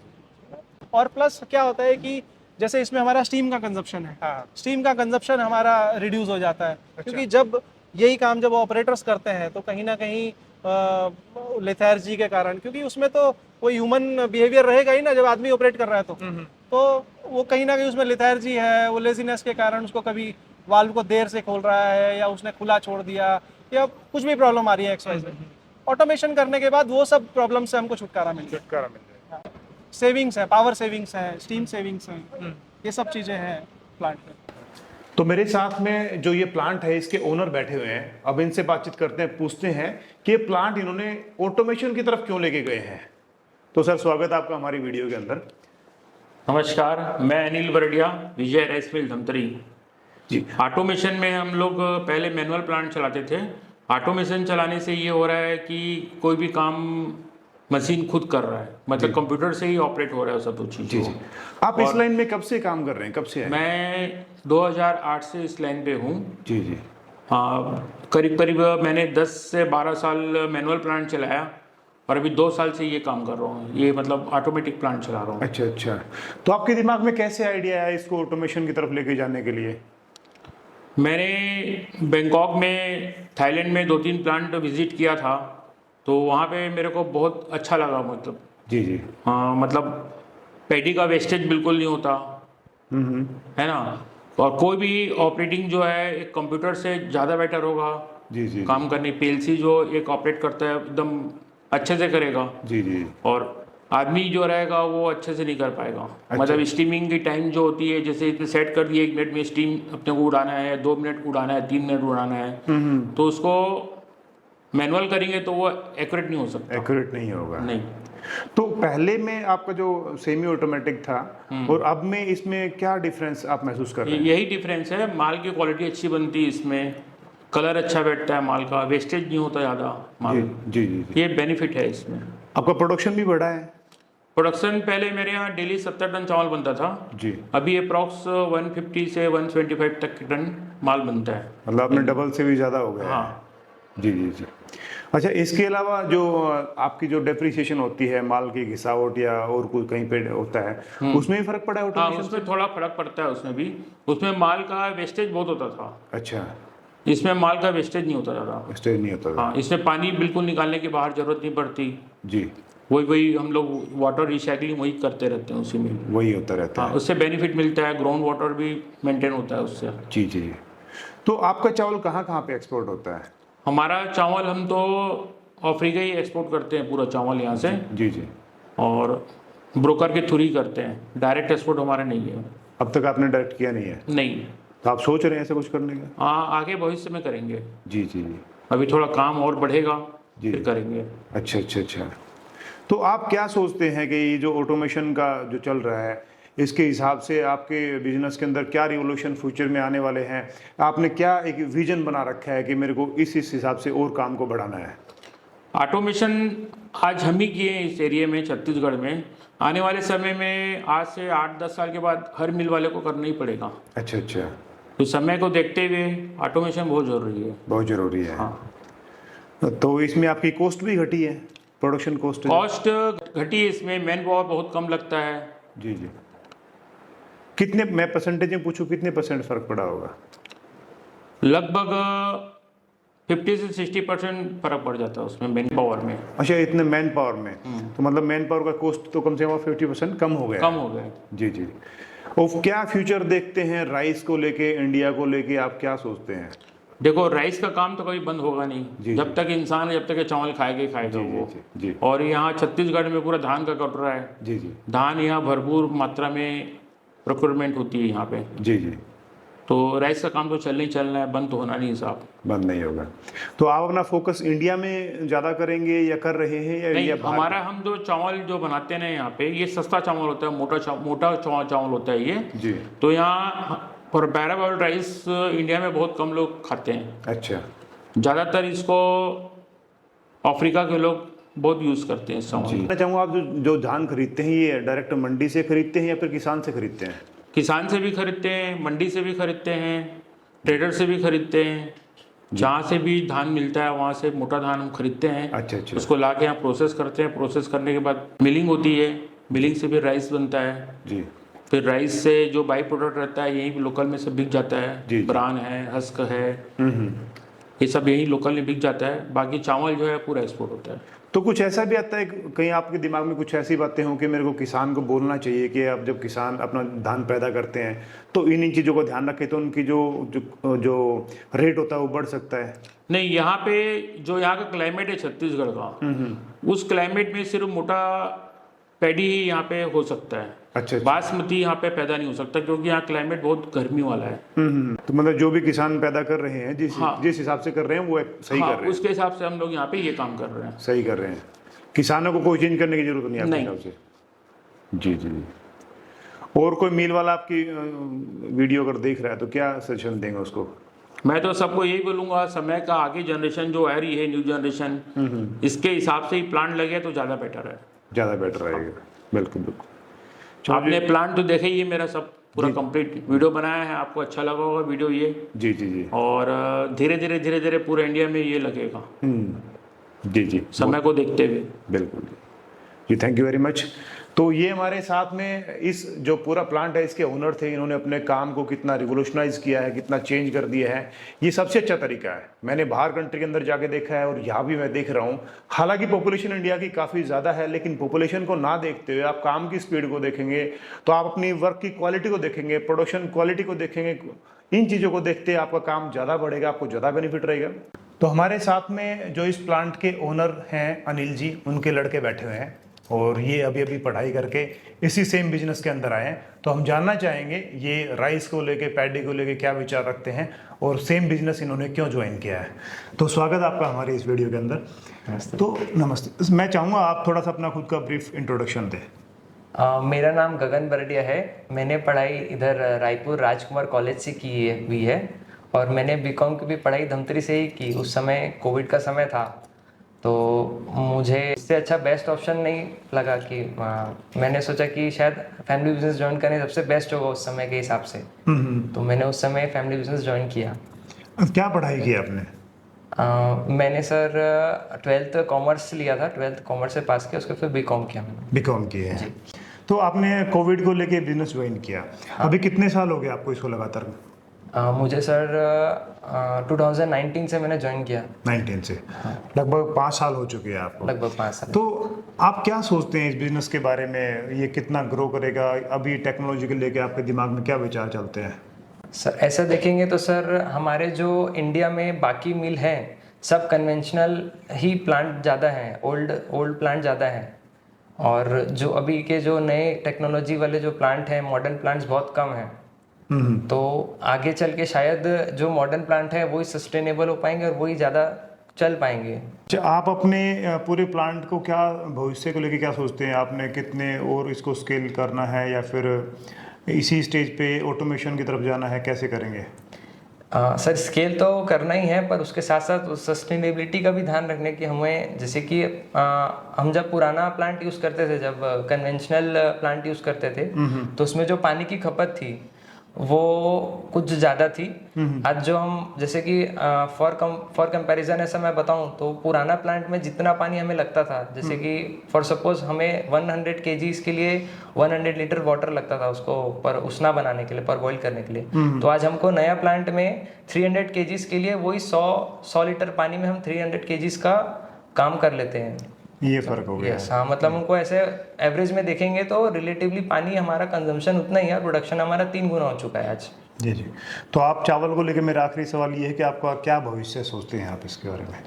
और प्लस क्या होता है कि जैसे इसमें हमारा स्टीम का कंजप्शन है, स्टीम का कंजप्शन हमारा रिड्यूस हो जाता है। क्योंकि जब यही काम जब ऑपरेटर्स करते हैं तो कहीं ना कहीं लेथार्जी के कारण, क्योंकि उसमें तो कोई ह्यूमन बिहेवियर रहेगा ही ना जब आदमी ऑपरेट कर रहा है, तो वो कहीं ना कहीं उसमें लेथार्जी है, वो लेजीनेस के कारण उसको कभी वाल्व को देर से खोल रहा है या उसने खुला छोड़ दिया या कुछ भी प्रॉब्लम आ रही है एक्सवाइज में। ऑटोमेशन करने के बाद वो सब प्रॉब्लम से हमको छुटकारा मिल जाएगा। सेविंग्स है, पावर सेविंग्स है, स्टीम सेविंग्स है, ये सब चीज़ें हैं प्लांट में। तो मेरे साथ में जो ये प्लांट है, इसके ओनर बैठे हुए हैं। अब इनसे बातचीत करते हैं, पूछते हैं कि ये प्लांट इन्होंने ऑटोमेशन की तरफ क्यों लेके गए हैं। तो सर, स्वागत है आपका हमारी वीडियो के अंदर। नमस्कार, मैं अनिल बरडिया, विजय राइस मिल धमतरी जी। ऑटोमेशन में हम लोग पहले मैनुअल प्लांट चलाते थे। ऑटोमेशन चलाने से ये हो रहा है कि कोई भी काम मशीन खुद कर रहा है, मतलब कंप्यूटर से ही ऑपरेट हो रहा है सब चीज़। जी जी। आप इस लाइन में कब से काम कर रहे हैं, कब से है? मैं 2008 से इस लाइन पे हूँ। जी जी। हाँ, करीब करीब मैंने 10 से 12 साल मैनुअल प्लांट चलाया और अभी 2 साल से ये काम कर रहा हूँ, ये मतलब ऑटोमेटिक प्लांट चला रहा हूँ। अच्छा अच्छा। तो आपके दिमाग में कैसे आइडिया आया इसको ऑटोमेशन की तरफ लेके जाने के लिए? मैंने बैंकॉक में, थाईलैंड में 2-3 प्लांट विजिट किया था, तो वहाँ पे मेरे को बहुत अच्छा लगा, मतलब जी जी। हाँ, मतलब पैडी का वेस्टेज बिल्कुल नहीं होता है ना, और कोई भी ऑपरेटिंग जो है एक कंप्यूटर से ज़्यादा बेटर होगा जी जी। काम करने। पीएलसी जो एक ऑपरेट करता है एकदम अच्छे से करेगा, जी जी। और आदमी जो रहेगा वो अच्छे से नहीं कर पाएगा। अच्छा। मतलब स्टीमिंग की टाइम जो होती है, जैसे इसमें सेट कर दिए 1 मिनट में स्टीम अपने को उड़ाना है, 2 मिनट उड़ाना है, 3 मिनट उड़ाना है, तो उसको मैनुअल करेंगे तो वो एक्यूरेट नहीं हो सकता। एक्यूरेट नहीं होगा। नहीं। तो पहले में आपका जो सेमी ऑटोमेटिक था और अब में इसमें क्या डिफरेंस आप महसूस कर रहे हैं? यही डिफरेंस है, माल की क्वालिटी अच्छी बनती है इसमें, कलर अच्छा बैठता है माल का, वेस्टेज नहीं होता ज़्यादा माल। जी जी जी। ये बेनिफिट है इसमें। आपका प्रोडक्शन भी बढ़ा है? प्रोडक्शन पहले मेरे यहाँ डेली 70 टन चावल बनता था, जी। अभी अप्रॉक्स 150 से 125 तक टन माल बनता है। मतलब आपने डबल से भी ज़्यादा हो गया है। हाँ। जी जी जी। अच्छा, इसके अलावा जो आपकी जो डेप्रिसिएशन होती है माल की घिसावट या और कोई कहीं पे होता है, उसमें भी फर्क पड़ा है हाँ, ऑटोमेशन से? उसमें थोड़ा फर्क पड़ता है, उसमें भी। उसमें माल का वेस्टेज बहुत होता था, अच्छा। इसमें माल का वेस्टेज नहीं होता ज़्यादा। स्टेज नहीं होता था। हाँ, इसमें पानी बिल्कुल निकालने की बाहर जरूरत नहीं पड़ती। जी। वही हम लोग वाटर रिसाइकलिंग वही करते रहते हैं उसी में। वही होता रहता हाँ, है। उससे बेनिफिट मिलता है, ग्राउंड वाटर भी मेंटेन होता है उससे। जी जी जी। तो आपका चावल कहाँ कहाँ पे एक्सपोर्ट होता है? हमारा चावल हम तो अफ्रीका ही एक्सपोर्ट करते हैं पूरा चावल यहाँ से, जी जी। और ब्रोकर के थ्रू ही करते हैं, डायरेक्ट एक्सपोर्ट हमारा नहीं है। अब तक आपने डायरेक्ट किया नहीं है? नहीं। तो आप सोच रहे हैं ऐसा कुछ करने का? हाँ, आगे भविष्य में करेंगे। जी जी जी। अभी थोड़ा काम और बढ़ेगा, जी। फिर करेंगे। अच्छा अच्छा अच्छा। तो आप क्या सोचते हैं कि ये जो ऑटोमेशन का जो चल रहा है, इसके हिसाब से आपके बिजनेस के अंदर क्या रिवोल्यूशन फ्यूचर में आने वाले हैं? आपने क्या एक विजन बना रखा है कि मेरे को इस हिसाब से और काम को बढ़ाना है? ऑटोमेशन आज हम ही किए हैं इस एरिया में, छत्तीसगढ़ में। आने वाले समय में आज से 8-10 साल के बाद हर मिल वाले को करना ही पड़ेगा। अच्छा अच्छा। तो समय को देखते हुए ऑटोमेशन बहुत ज़रूरी है। बहुत ज़रूरी है। हाँ। तो इसमें आपकी कॉस्ट भी घटी है, प्रोडक्शन कॉस्ट? कॉस्ट घटी है इसमें, मैन पावर बहुत कम लगता है। जी जी। कितने, मैं परसेंटेज में पूछूं, कितने % फर्क पड़ा होगा? लगभग 50 से 60% फर्क पड़ जाता है उसमें, मैन पावर में। अच्छा, इतने मैन पावर में? तो मतलब मैन पावर का कॉस्ट तो कम से कम 50% कम हो गया? कम हो गया। जी जी। और क्या फ्यूचर देखते हैं राइस को लेके, इंडिया को लेके, आप क्या सोचते हैं? देखो, राइस का काम तो कभी बंद होगा नहीं, जी, जब तक इंसान, जब तक ये चावल खाएगा ही खाएगा जी, वो। जी, जी। और यहाँ छत्तीसगढ़ में पूरा धान का कटोरा है। जी जी। धान यहाँ भरपूर मात्रा में प्रोक्योरमेंट होती है यहाँ पे, जी जी। तो राइस का काम तो चलना ही चलना है, बंद तो होना नहीं साहब। बंद नहीं होगा। तो आप अपना फोकस इंडिया में ज़्यादा करेंगे या कर रहे हैं, या नहीं, इंडिया बाहर? हमारा, हम जो चावल जो बनाते हैं ना यहाँ पे, ये सस्ता चावल होता है, मोटा चावल होता है ये। जी। तो यहाँ और पैराबॉइल्ड राइस इंडिया में बहुत कम लोग खाते हैं। अच्छा। ज़्यादातर इसको अफ्रीका के लोग बहुत यूज़ करते हैं इस चावल। मैं चाहूँगा, आप जो धान खरीदते हैं ये डायरेक्ट मंडी से खरीदते हैं या फिर किसान से खरीदते हैं? किसान से भी खरीदते हैं, मंडी से भी खरीदते हैं, ट्रेडर से भी खरीदते हैं। जहाँ से भी धान मिलता है वहाँ से मोटा धान हम खरीदते हैं। अच्छा अच्छा। उसको ला के यहाँ प्रोसेस करते हैं, प्रोसेस करने के बाद मिलिंग होती है, मिलिंग से फिर राइस बनता है। जी। फिर राइस से जो बाई प्रोडक्ट रहता है यहीं लोकल में से बिक जाता है। जी। ब्रान है, हस्क है, ये सब यहीं लोकल में बिक जाता है। बाकी चावल जो है पूरा एक्सपोर्ट होता है। तो कुछ ऐसा भी आता है, कहीं आपके दिमाग में कुछ ऐसी बातें हों कि मेरे को किसान को बोलना चाहिए कि अब जब किसान अपना धान पैदा करते हैं तो इन चीज़ों का ध्यान रखें, तो उनकी जो रेट होता है वो बढ़ सकता है? नहीं, यहाँ पे जो यहाँ का क्लाइमेट है छत्तीसगढ़ का, उस क्लाइमेट में सिर्फ मोटा पैडी ही यहाँ पे हो सकता है। अच्छा। बासमती यहाँ पे पैदा नहीं हो सकता क्योंकि यहाँ क्लाइमेट बहुत गर्मी वाला है। तो मतलब जो भी किसान पैदा कर रहे हैं, हाँ। जिस हिसाब से कर रहे हैं वो सही हाँ, कर रहे हैं? उसके हिसाब से हम लोग यहाँ पे ये काम कर रहे हैं। सही कर रहे हैं। किसानों को कोई चेंज करने की जरूरत नहीं आपके हिसाब से? जी जी जी। और कोई मील वाला आपकी वीडियो अगर देख रहा है तो क्या सजेशन देंगे उसको? मैं तो सबको यही बोलूंगा, समय का आगे जनरेशन जो आ रही है, न्यू जनरेशन, इसके हिसाब से ही प्लांट लगे तो ज़्यादा बेटर है। ज़्यादा बेटर रहेगा। बिल्कुल बिल्कुल। आपने प्लांट तो देखे ही है, मेरा सब पूरा कंप्लीट वीडियो बनाया है, आपको अच्छा लगा होगा वीडियो ये। जी जी जी। और धीरे धीरे पूरे इंडिया में ये लगेगा। जी जी, समय को देखते हुए। बिल्कुल जी, थैंक यू वेरी मच। तो ये हमारे साथ में इस जो पूरा प्लांट है, इसके ओनर थे, इन्होंने अपने काम को कितना रिवोल्यूशनाइज किया है, कितना चेंज कर दिया है, ये सबसे अच्छा तरीका है। मैंने बाहर कंट्री के अंदर जाके देखा है और यहाँ भी मैं देख रहा हूँ। हालांकि पॉपुलेशन इंडिया की काफ़ी ज़्यादा है, लेकिन पॉपुलेशन को ना देखते हुए आप काम की स्पीड को देखेंगे तो आप अपनी वर्क की क्वालिटी को देखेंगे, प्रोडक्शन क्वालिटी को देखेंगे, इन चीज़ों को देखते आपका काम ज़्यादा बढ़ेगा, आपको ज़्यादा बेनिफिट रहेगा। तो हमारे साथ में जो इस प्लांट के ओनर हैं अनिल जी, उनके लड़के बैठे हुए हैं और ये अभी अभी पढ़ाई करके इसी सेम बिजनेस के अंदर आए हैं। तो हम जानना चाहेंगे ये राइस को लेके, पैडी को लेके क्या विचार रखते हैं और सेम बिजनेस इन्होंने क्यों ज्वाइन किया है। तो स्वागत है आपका हमारे इस वीडियो के अंदर। तो नमस्ते, मैं चाहूँगा आप थोड़ा सा अपना खुद का ब्रीफ इंट्रोडक्शन दें। मेरा नाम गगन बरडिया है। मैंने पढ़ाई इधर रायपुर राजकुमार कॉलेज से की हुई है और मैंने बीकॉम की भी पढ़ाई धमतरी से ही की। उस समय कोविड का समय था, तो मुझे इससे अच्छा बेस्ट ऑप्शन नहीं लगा कि मैंने सोचा कि शायद फैमिली बिजनेस ज्वाइन करने सबसे बेस्ट होगा उस समय के हिसाब से। तो मैंने उस समय फैमिली बिजनेस ज्वाइन किया। क्या पढ़ाई की आपने? मैंने सर 12th कॉमर्स लिया था, 12th कॉमर्स से पास किया, उसके फिर बीकॉम किया मैंने। बीकॉम किया है। तो आपने कोविड को लेके बिजनेस ज्वाइन किया। हाँ। अभी कितने साल हो गए आपको इसको लगातार? मुझे सर 2019 से मैंने ज्वाइन किया। 19 से लगभग 5 साल हो चुके हैं आपको। लगभग 5 साल। तो आप क्या सोचते हैं इस बिजनेस के बारे में, ये कितना ग्रो करेगा? अभी टेक्नोलॉजी को लेके आपके दिमाग में क्या विचार चलते हैं? सर ऐसा देखेंगे तो सर हमारे जो इंडिया में बाकी मिल हैं सब कन्वेंशनल ही प्लांट ज़्यादा हैं, ओल्ड प्लांट ज़्यादा हैं। और जो अभी के जो नए टेक्नोलॉजी वाले जो प्लांट हैं, मॉडर्न प्लांट्स बहुत कम हैं। तो आगे चल के शायद जो मॉडर्न प्लांट है वही सस्टेनेबल हो पाएंगे और वही ज़्यादा चल पाएंगे। अच्छा, आप अपने पूरे प्लांट को क्या भविष्य को लेके क्या सोचते हैं? आपने कितने और इसको स्केल करना है या फिर इसी स्टेज पे ऑटोमेशन की तरफ जाना है, कैसे करेंगे? सर स्केल तो करना ही है, पर उसके साथ साथ सस्टेनेबिलिटी का भी ध्यान रखने की हमें, जैसे कि हम जब पुराना प्लांट यूज़ करते थे, जब कन्वेंशनल प्लांट यूज़ करते थे, तो उसमें जो पानी की खपत थी वो कुछ ज़्यादा थी। आज जो हम जैसे कि फॉर कंपैरिजन ऐसा मैं बताऊं तो पुराना प्लांट में जितना पानी हमें लगता था, जैसे कि फॉर सपोज हमें 100 kgs के लिए 100 लीटर वाटर लगता था उसको पर उसना बनाने के लिए, पर बॉईल करने के लिए। तो आज हमको नया प्लांट में 300 kgs के लिए वही 100 लीटर पानी में हम 300 kgs का काम कर लेते हैं। ये फर्क हो गया। यस, हाँ, मतलब हमको ऐसे एवरेज में देखेंगे तो रिलेटिवली पानी हमारा कंजम्पशन उतना ही है, प्रोडक्शन हमारा 3 गुना हो चुका है आज। जी जी। तो आप चावल को लेकर, मेरा आखिरी सवाल ये है कि आपका क्या भविष्य सोचते हैं आप इसके बारे में?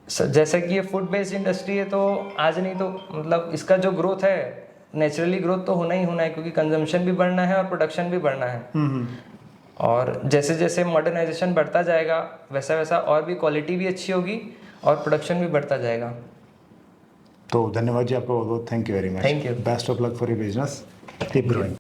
सर जैसे कि ये फूड बेस्ड इंडस्ट्री है, तो आज नहीं तो मतलब इसका जो ग्रोथ है, नेचुरली ग्रोथ तो होना ही होना है, क्योंकि कंजम्पशन भी बढ़ना है और प्रोडक्शन भी बढ़ना है। और जैसे जैसे मॉडर्नाइजेशन बढ़ता जाएगा वैसा वैसा और भी क्वालिटी भी अच्छी होगी और प्रोडक्शन भी बढ़ता जाएगा। तो धन्यवाद जी आपका बहुत बहुत, thank you very much. Thank you. Best of luck for your business, keep growing.